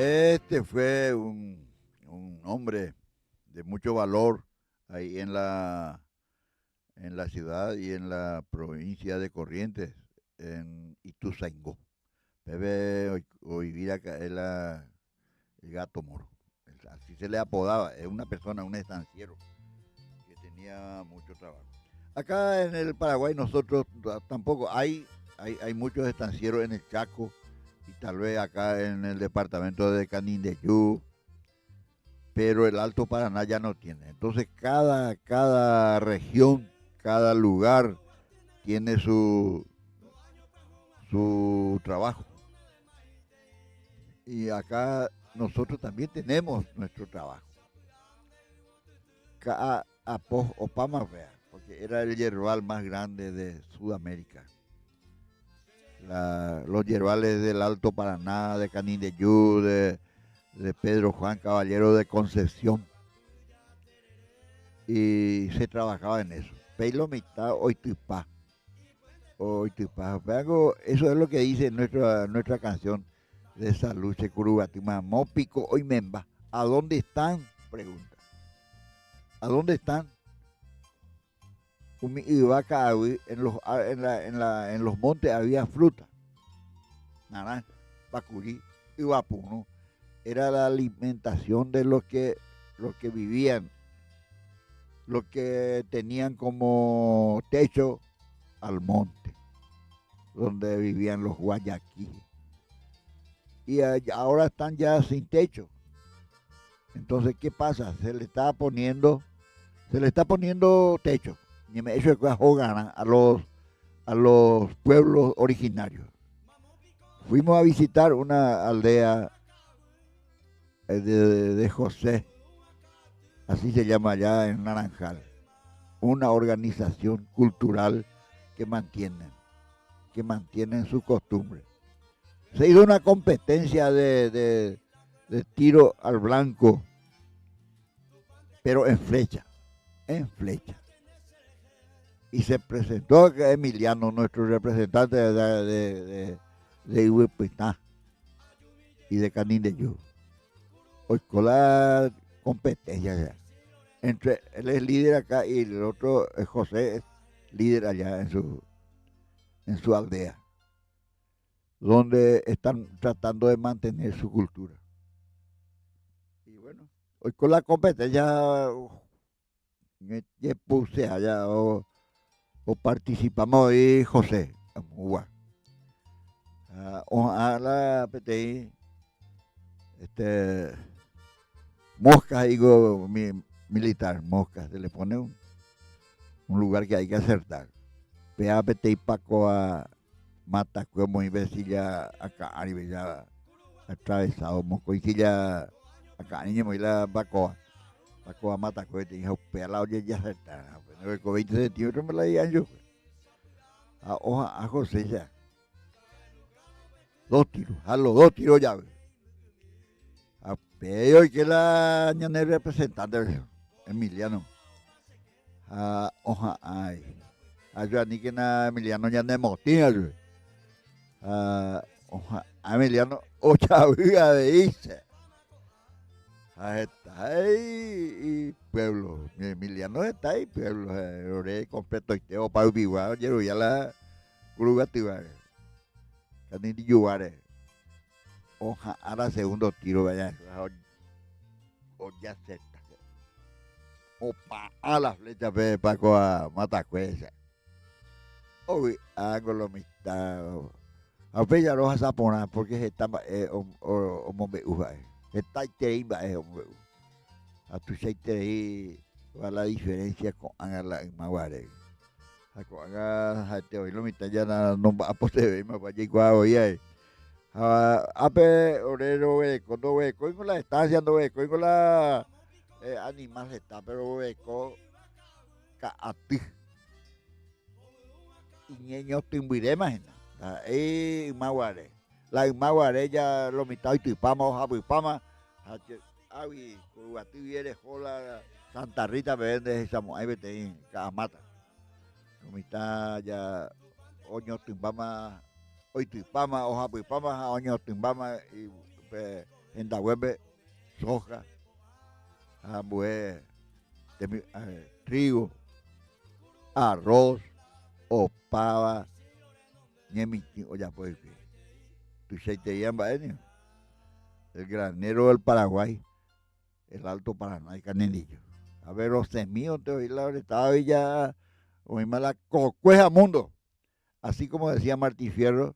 Este fue un hombre de mucho valor ahí en la ciudad y en la provincia de Corrientes, en Ituzaingó. Bebe hoy vida acá es el gato moro. Así se le apodaba, es una persona, un estanciero que tenía mucho trabajo. Acá en el Paraguay nosotros tampoco hay muchos estancieros en el Chaco y tal vez acá en el departamento de Canindeyú, pero el Alto Paraná ya no tiene. Entonces cada región, cada lugar tiene su trabajo. Y acá nosotros también tenemos nuestro trabajo. Opama, porque era el yerbal más grande de Sudamérica. Los yerbales del Alto Paraná, de Canindeyú, de Pedro Juan Caballero de Concepción. Y se trabajaba en eso. Peilo mitad, oitipá. Eso es lo que dice nuestra canción de Saluche Curubatima. Mópico hoy memba. ¿A dónde están? Pregunta. ¿A dónde están? En los montes había fruta. Naranja, bacurí y vapuno. Era la alimentación de los que vivían, los que tenían como techo al monte, donde vivían los guayaquíes. Y ahora están ya sin techo. Entonces, ¿qué pasa? Se le está poniendo techo. Eso es gana a los pueblos originarios. Fuimos a visitar una aldea de José, así se llama allá en Naranjal, una organización cultural que mantienen sus costumbres. Se hizo una competencia de tiro al blanco, pero en flecha. Y se presentó Emiliano, nuestro representante de Huipitá y de Canindeyú. Hoy con la competencia ya. Él es líder acá y el otro, José, es líder allá en su aldea, donde están tratando de mantener su cultura. Y bueno, hoy con la competencia me puse allá o participamos ahí, José, a jugar. A la PTI, moscas, digo, militar, moscas, se le pone un lugar que hay que acertar. PTI Paco a mata como imbécil acá, arriba ya atravesado, mosco, y ya acá, niño, muy la Paco a mata cohete, y a la oye ya acertar. Con 20 centímetros me la digan yo. A José ya. 2 tiros, a los 2 tiros ya. A Pedro, que la ñane representante, Emiliano. Oja, ay. A yo ni que na Emiliano ya ne motina. Oja, a Emiliano, ocha viga de Isa. Está ahí y pueblo. Emiliano está ahí, pueblo. Oré completo y teo para vivir. Yo ya la Curugativa. Canindi Yuare. Oja, ahora segundo tiro, vaya. O ya cerca. Opa, a la flecha de Paco a Matacuesa. Hoy hago lo mismo. A Bella Roja Zapona, porque se está hombre uja. Está interimba es hombre. A tu seite va la diferencia con Angela en Maguare. A con Angela, te oí lo mitad ya no va a poder más para llegar hoy ahí. Ape orero hueco, no hueco, y con la estancia no hueco, y con la animal está, pero hueco caati. Y niños timbuiré más en Maguare. La Maguare ya lo mitad y tipama, hoja pipama, avi, curuati viene jola, Santa Rita me vende esa mujer, vete en Caamata. Lo mitad ya, oño timbama. Hoy tipama, hoja pipama, oño timbama y en Dahuepe, soja, trigo, arroz, opava, ñemiti, o ya pues, tu cheiteían baenio, el granero del Paraguay, el Alto Paraná y Canenillo. A ver, los semillos te oí la estaba ya, oí la cocueja mundo, así como decía Martín Fierro,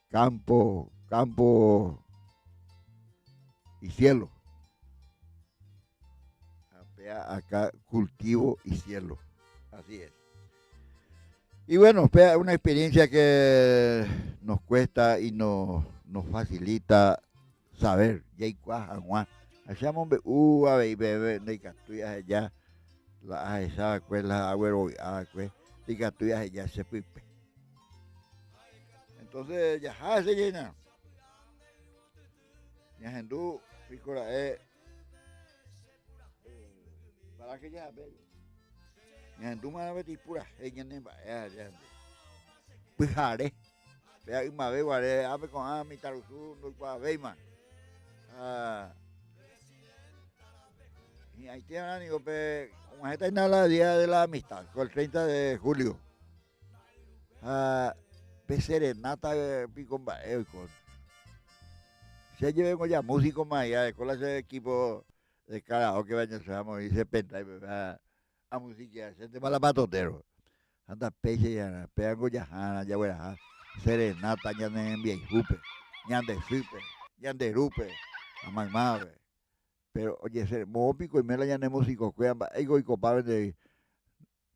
campo y cielo. Acá cultivo y cielo. Así es. Y bueno, una experiencia que nos cuesta y nos facilita saber. Hacemos de Castuyas allá, la esa la agüero, de Castuyas allá se pipe. Entonces ya se llena. Ya hendú, picora para que ya ve. Ya hendú más de pura, ella ne va ya. Pues jare. Vea más ve guare, ave con mi tarusu no pa veima. Y ahí tienen digo pe, como esta es la día de la amistad, el 30 de julio. Serenata pico con se lleven ya músicos más allá de con ese equipo de karaoke vamos y se penta a música se te mala patotero anda peche ya pegan ya buena serenata ya en viejupe ya de supe ya de rupe a magmave pero oye ser mópico y mela ya de músicos que ego y copaben de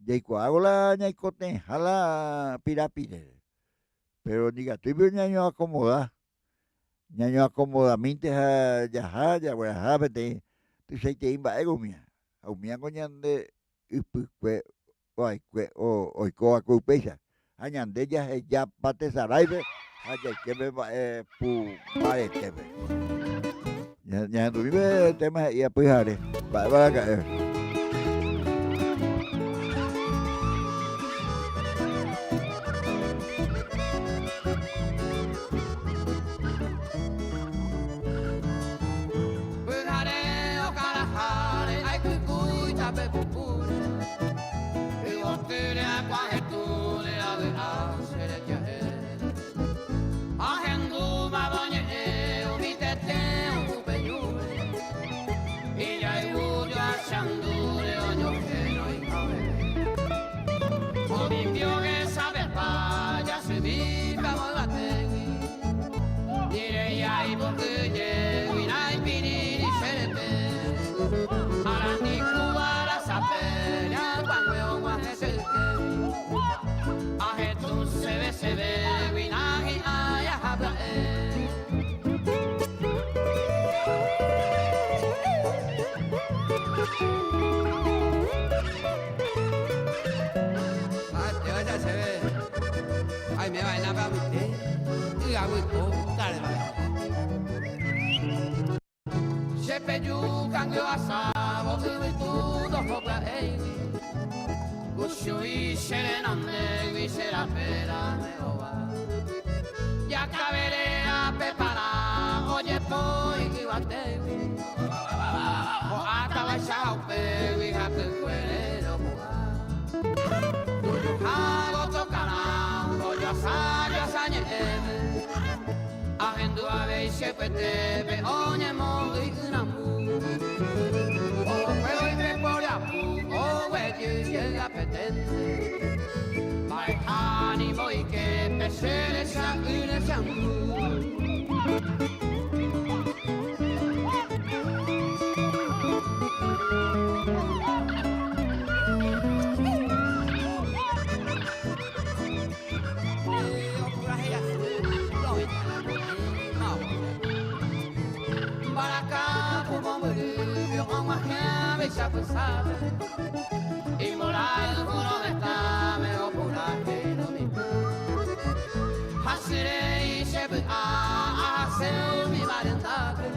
Jaico hago la ñaicote jala pirapire. Pero diga, estoy bien ñaño acomodamente ya bueno, vete, tú sabes que imba ego mía, a mía coñande o coa cupecha, añande ya pate saraibe, allá que me pu parete, ya tú vive el tema y apoyaré, va a caer. Ay, me va a enamorar usted. Y hago se peyucan yo asabo y todo hopla Gushu y serenande y será pera me oba. Ya caberé a preparar, oye poi que bate. O acaba chao pe y hape cuero hago tocará, oye asaya sañe Ahendu ave se pete be oñe mo ignamu O pero y por apu o we llega petente Mai hani boy que pesere sa une sangu y moral uno de esta me opura que no me hasire y se a hacer mi valentade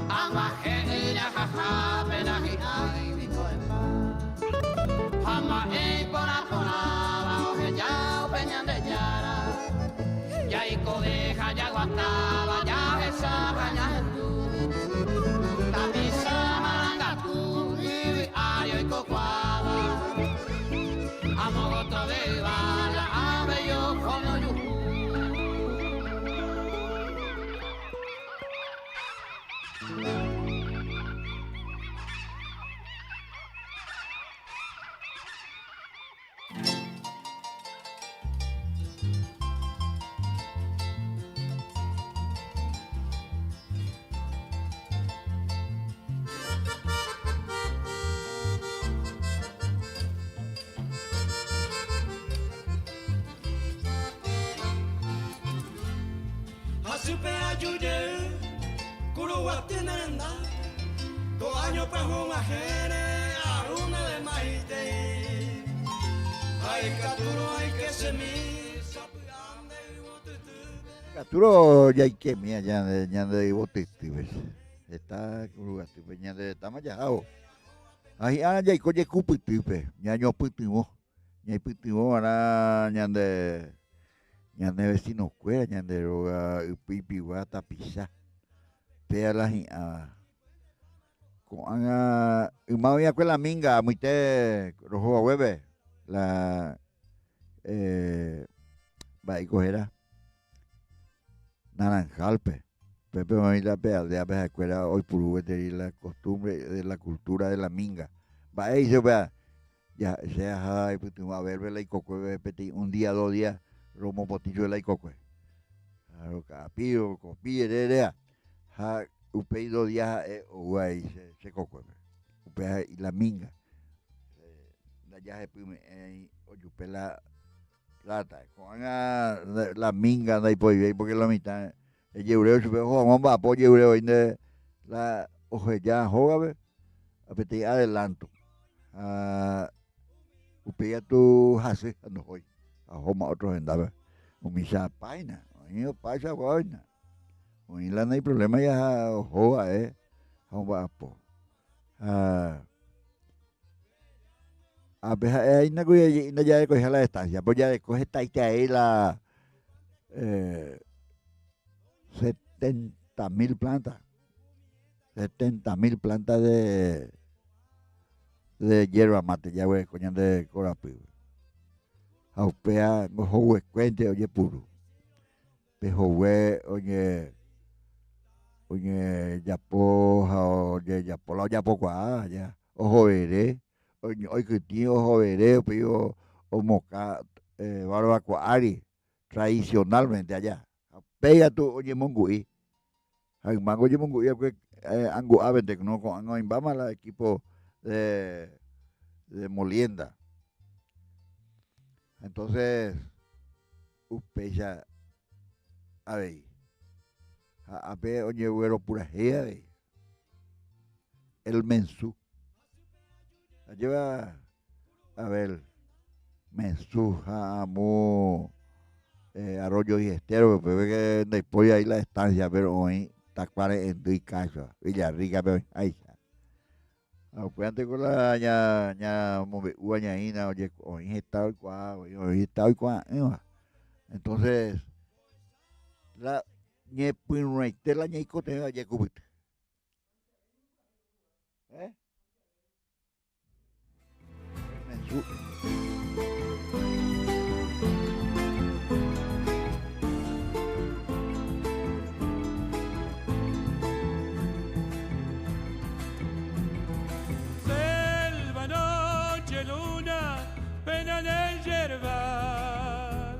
ama genia jaja pena y ay mi coema ama pona o ya peñan de yara ya y codeja ya aguantaba Curuba tienen da, todo año pa' jumajere, aruna de maite. Ay, caturo, ay, que se mi, sapirande y botutu. Caturo ya hay que mía ya de botiste, ¿ves? Está Curuba, ya de tamayao. Ay, ya hay coche cupitipe, ya yo pitimo, ya pitimo ahora ya de vecinos cuera, ya de roga, pipi, guata, pisa. Pea la con y más bien con la minga, muy te rojo hueve, la va a coger naranjalpe. Pepe va a ir a pear de abeja escuela hoy por la costumbre de la cultura de la minga. Va a ir, vea, ya sea ay, pues tú vas a ver la icocue, un día, 2 días, romo potillo de la icocue. Claro, capillo, copille, heredea. Ha upei 2 días guay se cocue. Upei y la minga. La ya se prime oyupe la plata. Con la minga no hay porque la mitad el yeureo se ve vamos a apoyar yeureo de la ojeya jogabe a pedir adelanto. Upei tu hace no hoy. A homa otro andaba. Umisa paina. Yo pasa vaina. Hoy no hay problema ya joa vamos a po. A veces hay una cosa ya de coger la distancia, pues ya de coger esta ahí la 70,000 plantas. 70,000 plantas de hierba mate, ya güey, coño de corapi. Aupea, no jowe cuente, oye puro. Pejowe, oye, yapo la yapocuá, ya, ojo veré, oye, que tiene ojo veré, pero o moca, barbacoari, tradicionalmente allá. Pega tu, oye, mongui. Hay mango, oye, mongui, angu avente, no con ango imbama la equipo de molienda. Entonces, pecha, a ver, oye, güero pura gea, el mensú. La lleva, a ver, mensú, jamón, arroyo y estero, pero ve que después ahí la estancia, pero hoy, tacuare en tu casa, Villarrica, pero ahí. Pues antes con la ña uañaína, oye, hoy está el cuadro, hoy está el cuadro. Entonces, la ñe pinruete la ñe icote ya cubit. Selva, noche, luna, pena en el yerbal.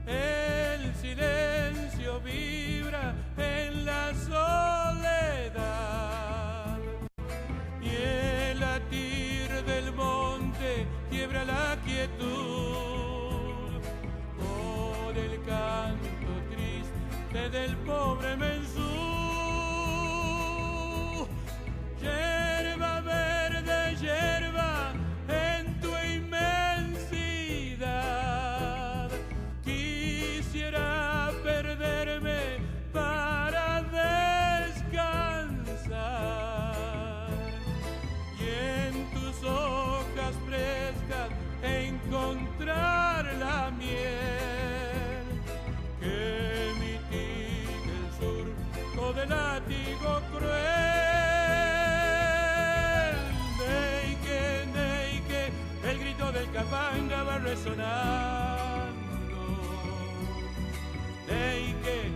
El silencio vibra en la soledad y el latir del monte quiebra la quietud por el canto triste del pobre mensú. Yerba verde, yerba en tu inmensidad, quisiera perderme para descansar y en tus hojas frescas encontrar la miel que mitigue el surco del látigo cruel. Neike, el grito del capanga va resonando. Neike,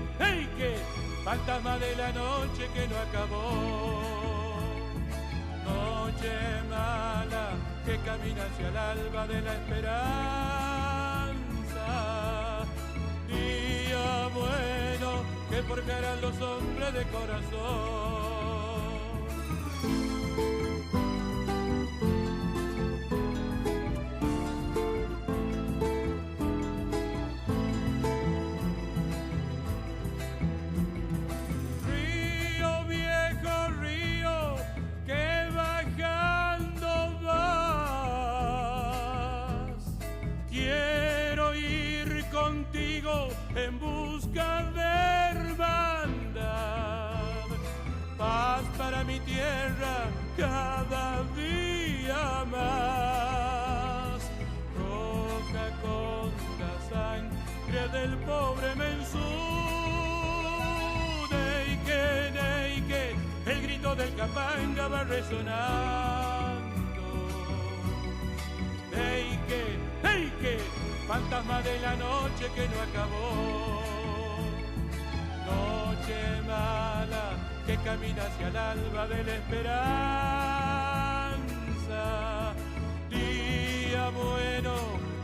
fantasma de la noche que no acabó. Noche mala que camina hacia el alba de la esperanza. Día bueno que forjarán los hombres de corazón. Río bien tierra cada día más. Roja con la sangre del pobre Mensú. Neike, el grito del Capanga va resonando. Neike, fantasma de la noche que no acabó. Noche mala que camina hacia el alba de la esperanza. Día bueno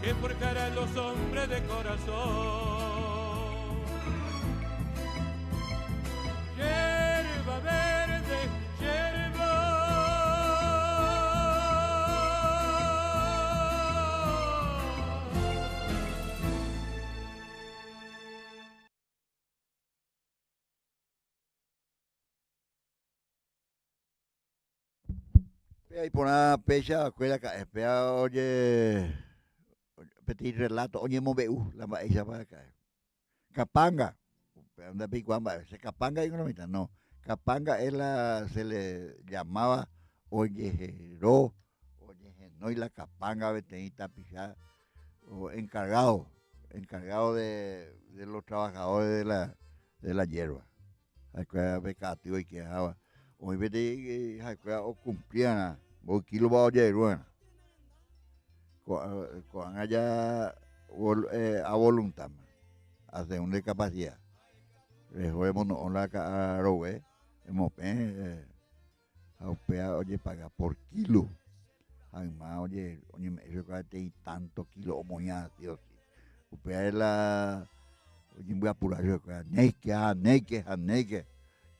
que forjarán los hombres de corazón. Hierba verde, hierba. Ahí por una pecha, cuela, espera, oye, petit relato, oye, moveu, la maíza para acá. Capanga, anda picuamba, ese capanga y no, capanga es se le llamaba oye, jero, oye, no y la capanga, vetenita pisada, o encargado de los trabajadores de la hierba. Hay que becativo y quejaba. Hoy vete o cumplían vos kilo va oye ruana con allá a voluntad hace una capacidad hemos no la robe hemos oye paga por kilo además oye me recuerda tanto kilo moña Dios upea la oye voy a apurar neque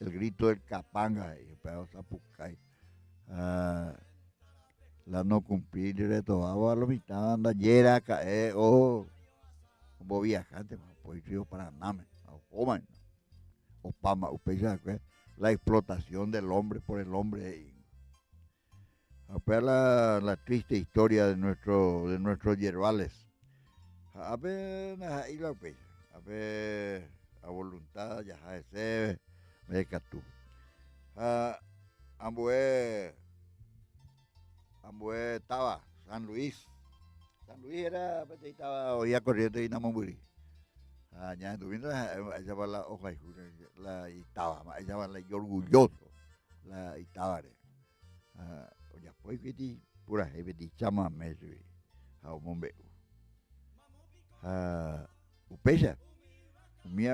el grito del Capanga y pero Zapucay la no cumplir de todo a la mitad anda yera cae o como viajante por río Paraná o Pama la explotación del hombre por el hombre la triste historia de nuestros yerbales apenas ahí la pesa a voluntad ya se ve tú Ambué estaba San Luis era estaba oía corriente y Namamburi allá tuvimos ella va la hoja la estaba ella va la orgulloso la estaba oye pues que pura gente chama mesri a mombe upecha mi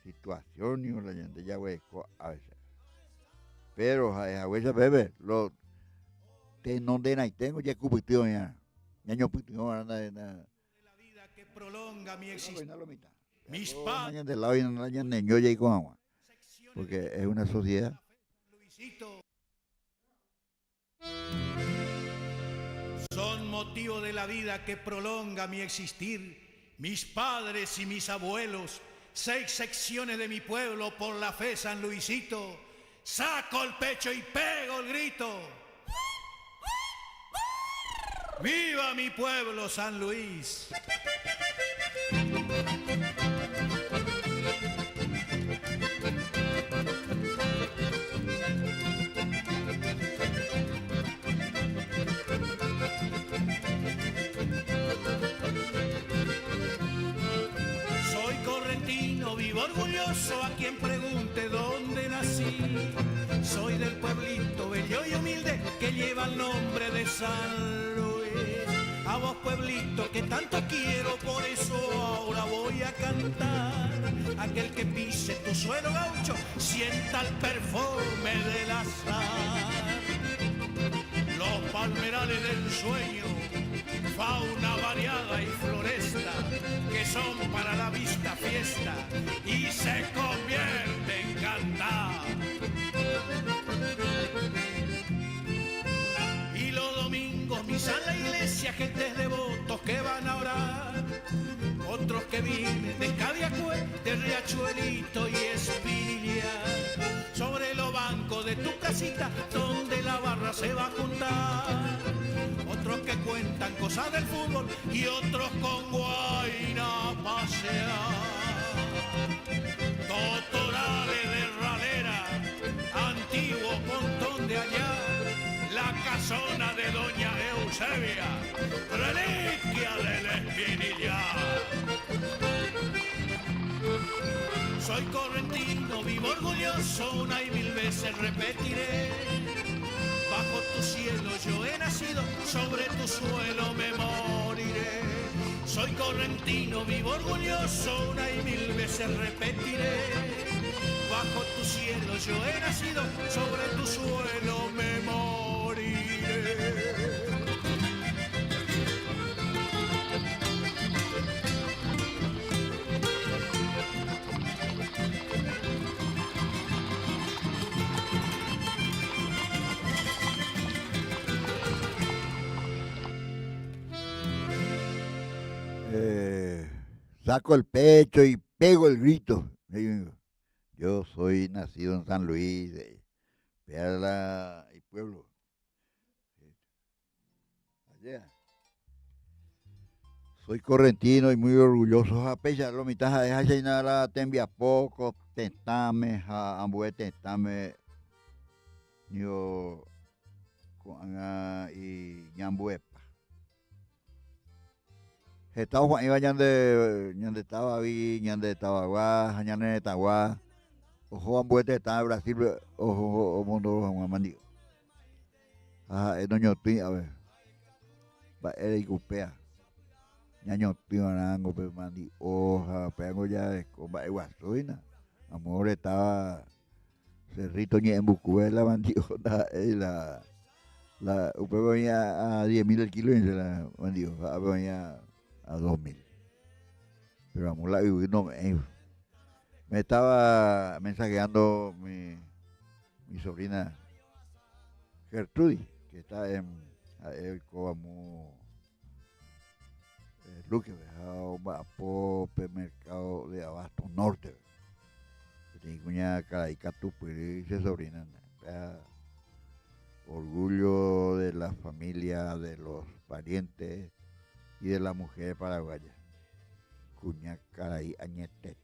situación y la gente ya hueco a veces pero a veces bebe lo te no de nada tengo ya cubitió ya yo putió anda la vida que prolonga mi existencia mis padres del lado y no la niño ya con agua porque es una sociedad son motivo de la vida que prolonga mi existir mis padres y mis abuelos 6 secciones de mi pueblo por la fe San Luisito saco el pecho y pego el grito ¡viva mi pueblo San Luis! Soy correntino, vivo orgulloso a quien pregunte dónde nací. Soy del pueblito bello y humilde que lleva el nombre de San Luis. A vos pueblito que tanto quiero, por eso ahora voy a cantar. Aquel que pise tu suelo gaucho, sienta el perfume del azar. Los palmerales del sueño, fauna variada y floresta, que son para la vista fiesta y se convierte en cantar. Y los domingos misa en la iglesia, gentes devotos que van a orar, otros que vienen de Cadiacue, de Riachuelito y Espinillar, sobre los bancos de tu casita donde la barra se va a juntar, otros que cuentan cosas del fútbol y otros con guaina a pasear. Totorales de ralera, antiguo Ponte de allá, la casona de doña Eusebia, reliquia del Espinillar. Soy correntino, vivo orgulloso, una y mil veces repetiré. Bajo tu cielo yo he nacido, sobre tu suelo me moriré. Soy correntino, vivo orgulloso, una y mil veces repetiré. Bajo tu cielo yo he nacido, sobre tu suelo me moriré. Saco el pecho y pego el grito. Yo soy nacido en San Luis, Perla y Pueblo. Allá. Soy correntino y muy orgulloso. A pesar de lo mitad de esa la tembia poco, tentame, ambue tentame, yo y ñambuepa. Estaba Juan iba ñande estaba vi, ñande estaba guá, ñande estaba ojo ambuete estaba en Brasil, ojo mundo Juan Mandio. El doño Tui, a ver. Va era y cupea. Ñaño Tui arango pe mandi hoja, peango ya con va guasuina. Amor estaba Cerrito ñe en Bucuela mandio la upe venía a 10.000 el kilo y se la mandio, venía a 2.000. Pero vamos la no me estaba mensajeando mi sobrina Gertrudis, que está en el Cobamo Luque, Pope, mercado de Abasto Norte. Tengo una caraica tupiri, dice sobrina. Orgullo de la familia, de los parientes y de la mujer paraguaya. Cuña caray añetete.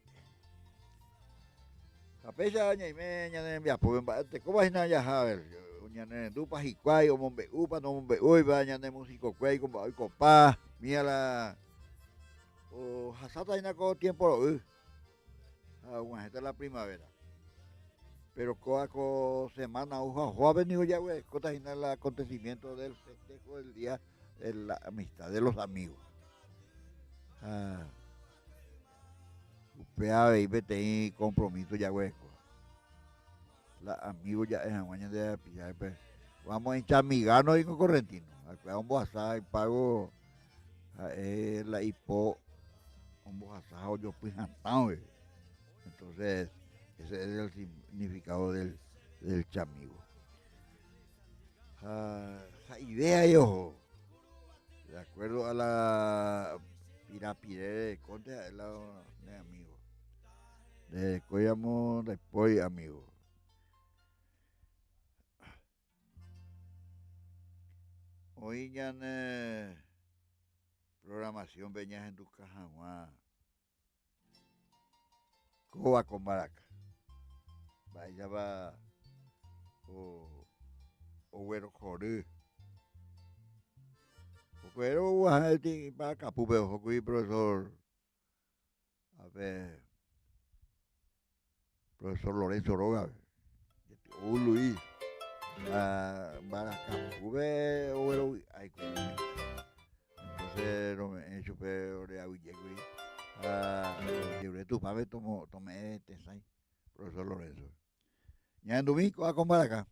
A pesar de ña de enviar, porque ¿cómo es nada ya a ver? Ña de dupa y cuay, o mombe upa, no mombe uy, va ña de músico cuay, como hoy copa, mira la o hasata y naco tiempo lo una gente la primavera. Pero coaco semana ojo ha venido ya güey, cota el acontecimiento del festejo del día de la amistad de los amigos. Upea y vete compromiso ya güey. La amigos ya en Aguaña de pillar pues. Vamos a hinchar miganos y con correntino. Acá vamos a hacer pago la hipo vamos a hacer yo pues antao. Entonces ese es el significado del chamigo. Esa idea yo, de acuerdo a la pirapire de Conte, es la de amigo. De Coyamo, después amigo. Hoy ya en programación venías en tu caja, Coba con Maraca. Vaya va o güero joré. O güero guajati para capupe o profesor. A ver. Profesor Lorenzo Roga. Luis. Para capupe o güero. Ay, entonces no me he hecho peor de agua. Libre tu padre tomé este sai, profesor Lorenzo. Ya en domingo a comprar acá.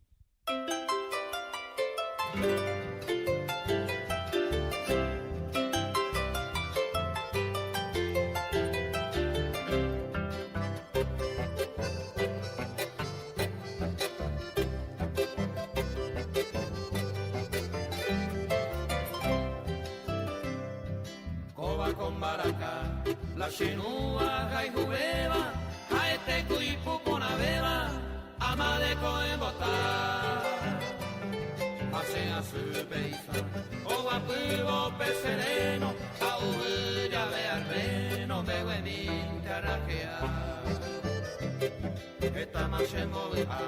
Coba con Baracá. La chenúa, gaijubeba, a este cuipo con abeba, ama de coembotá. Hacen a su beisa, o a puivo pesereno, a uya de arbeno, de huevín carajea. Esta mache moviba,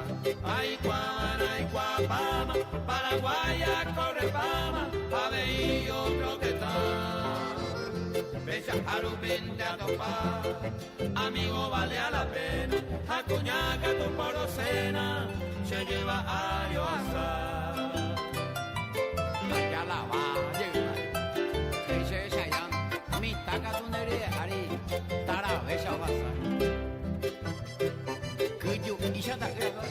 ay cuara, Pama, Paraguaya, corre Pama, Aveí otro que está. Bella Jarubín a topar, amigo vale a la pena, Acuñaca tu porocena, se lleva ario asar. Ya la va, llega. Dice Sayán, mi taca tu nere, Ari, Tara, bella basa. Kuyu, isha ta graba.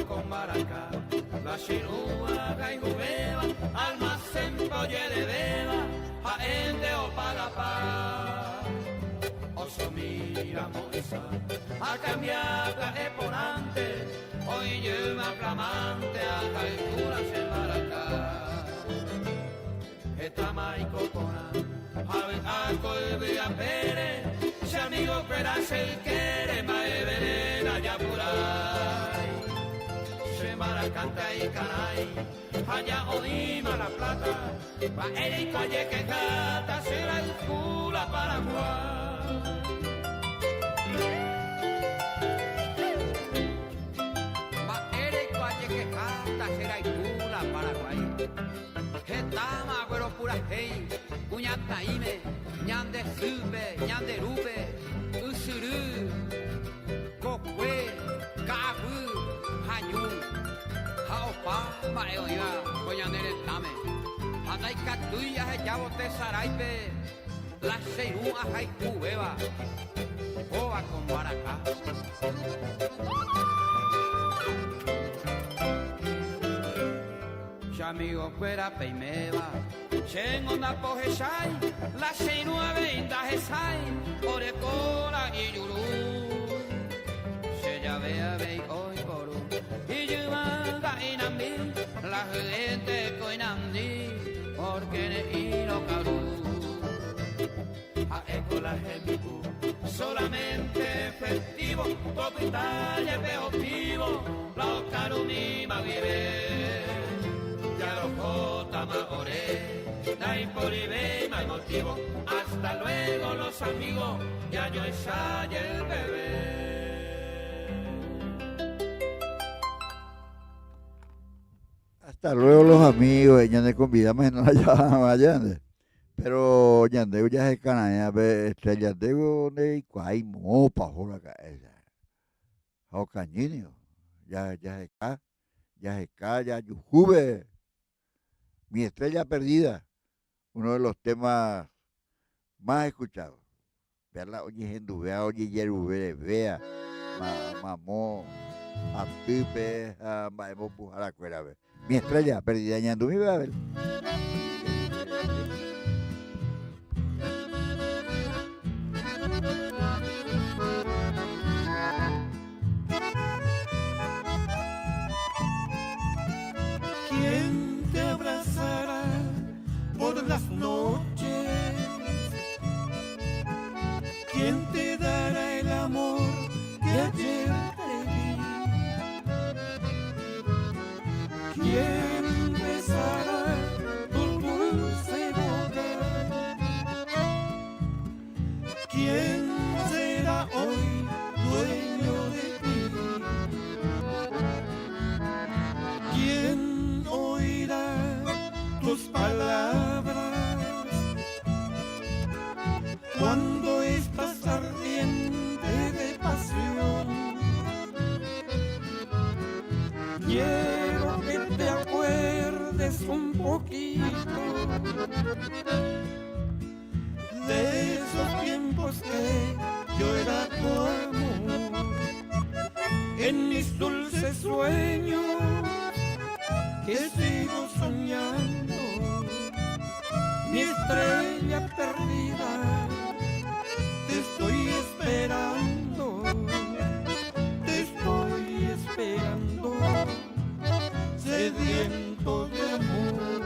Con Maracá, la chirúa, gaigubeba, almacén, polle de beba, jaende o pagapá. Oso mira moza, a cambiar eponante, hoy lleva flamante a calculas en Maracá. Esta maico cona, ave alco y vea pere, si amigo peras el quiere, mae verena ya puray. Maracanta y Caray, allá Odima La Plata, va el calle que cata, será el culo Paraguay. Va el calle que cata, será el culo Paraguay. Getama, güero pura hey, cuñata ime, ñande sube, ñande rube, usuru, cocue, cabu, hañú. Haopa, maeoya, coñanere tame. Hanai catuya, heyabo te saraipe. La seirú a haiku beba. Oa con Maracá. Chamigo fuera peimeba. Chen onda pojeshai. La seirú a veinda jesai. Orecola y yurú. Se ya vea vei hoy por un. Y yo la gente coinandi porque ne ino caru a ecola gemiku solamente festivo todo Italia veo vivo la caruni ma vive ya lo jota ma ore dai polive ma motivo hasta luego los amigos ya yo ensaya el bebé. Hasta luego los amigos, ñande convidamos no la llama ñande. Pero ñande ya es canaña, estrella de donde hay mopa jola cabeza. O cañinio, ya es acá, ya yujube. Mi estrella perdida, uno de los temas más escuchados. Verla oye gendubea, oye yerubere, vea, mamó, atipe, maemo pujara cuera, ve. Mi estrella perdida ñando mi bebé. ¿Quién te abrazará por las noches? ¿Quién te dará el amor que ayer te di? ¿Quién besará tu dulce boca? ¿Quién será hoy dueño de ti? ¿Quién oirá tus palabras cuando estás ardiente de pasión? Quiero que te acuerdes un poquito de esos tiempos que yo era tu amor. En mis dulces sueños que sigo soñando, mi estrella perdida, te estoy esperando, sediento de amor.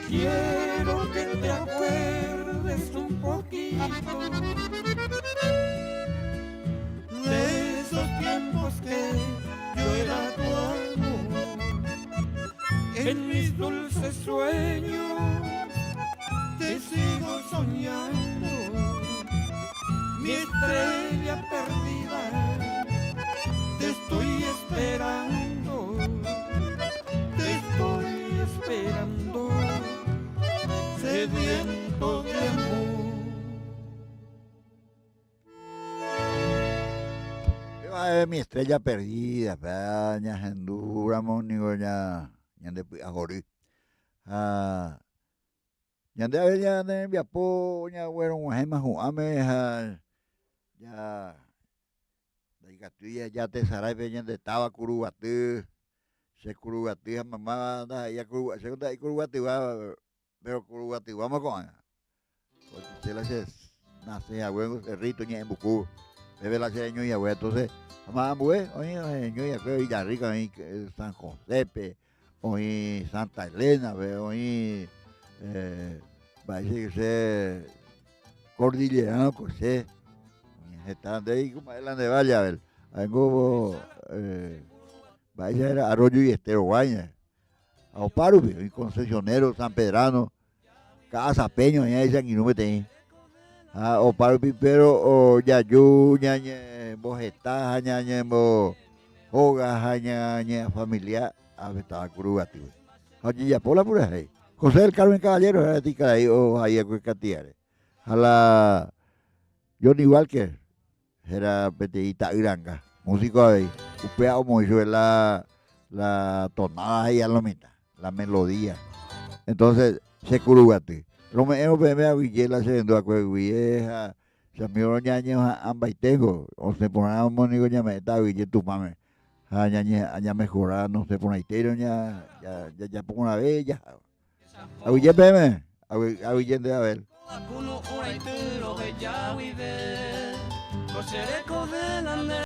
quiero que te acuerdes un poquito de esos tiempos que yo era tu amor. En mis dulces sueños te sigo soñando, mi estrella perdida, te estoy esperando, sediento de amor. Mi estrella perdida, ña hendura monigo ña de ajori. Ñande ave ña de viapo ña güero ngema juame ya ya te sarai peña de taba curubatu. Se curubati mamá da ya curubati segunda y curubati va pero curubati vamos con porque se la se nace a huevo cerrito ña en bucu bebe la seño y agua entonces mamá bue oye ño ya que Villarrica ahí San Josepe hoy Santa Elena veo hoy parece que se cordillerano José están de ahí como la de Valle a ver algo vaya era Arroyo y Estero Guaña, a Oparu, y concesionero San Pedrano, Casa Peño, allá dicen y no me tenés. A Oparu, pero Yayu, ñañe, Bojetá, ñañe, Hoga, ñañe, familiar, a ver, estaba curubati. Oye, ya por la pura ahí. José del Carmen Caballero, era tica ahí, o ahí a Cuecatiare. A la Johnny Walker, era Peteita Iranga. Músico ahí, upea como hizo la tonada ahí a la mitad, la melodía. Entonces, se curugati. Romeo me a Villela se vendó a Cuevieja, se me dio ñaña amba y tengo, o se ponía monigo ña meta Ville tu mame. Ña mejorada, no se pone itero ya pongo una bella. A Ville peme, a Ville de a ver.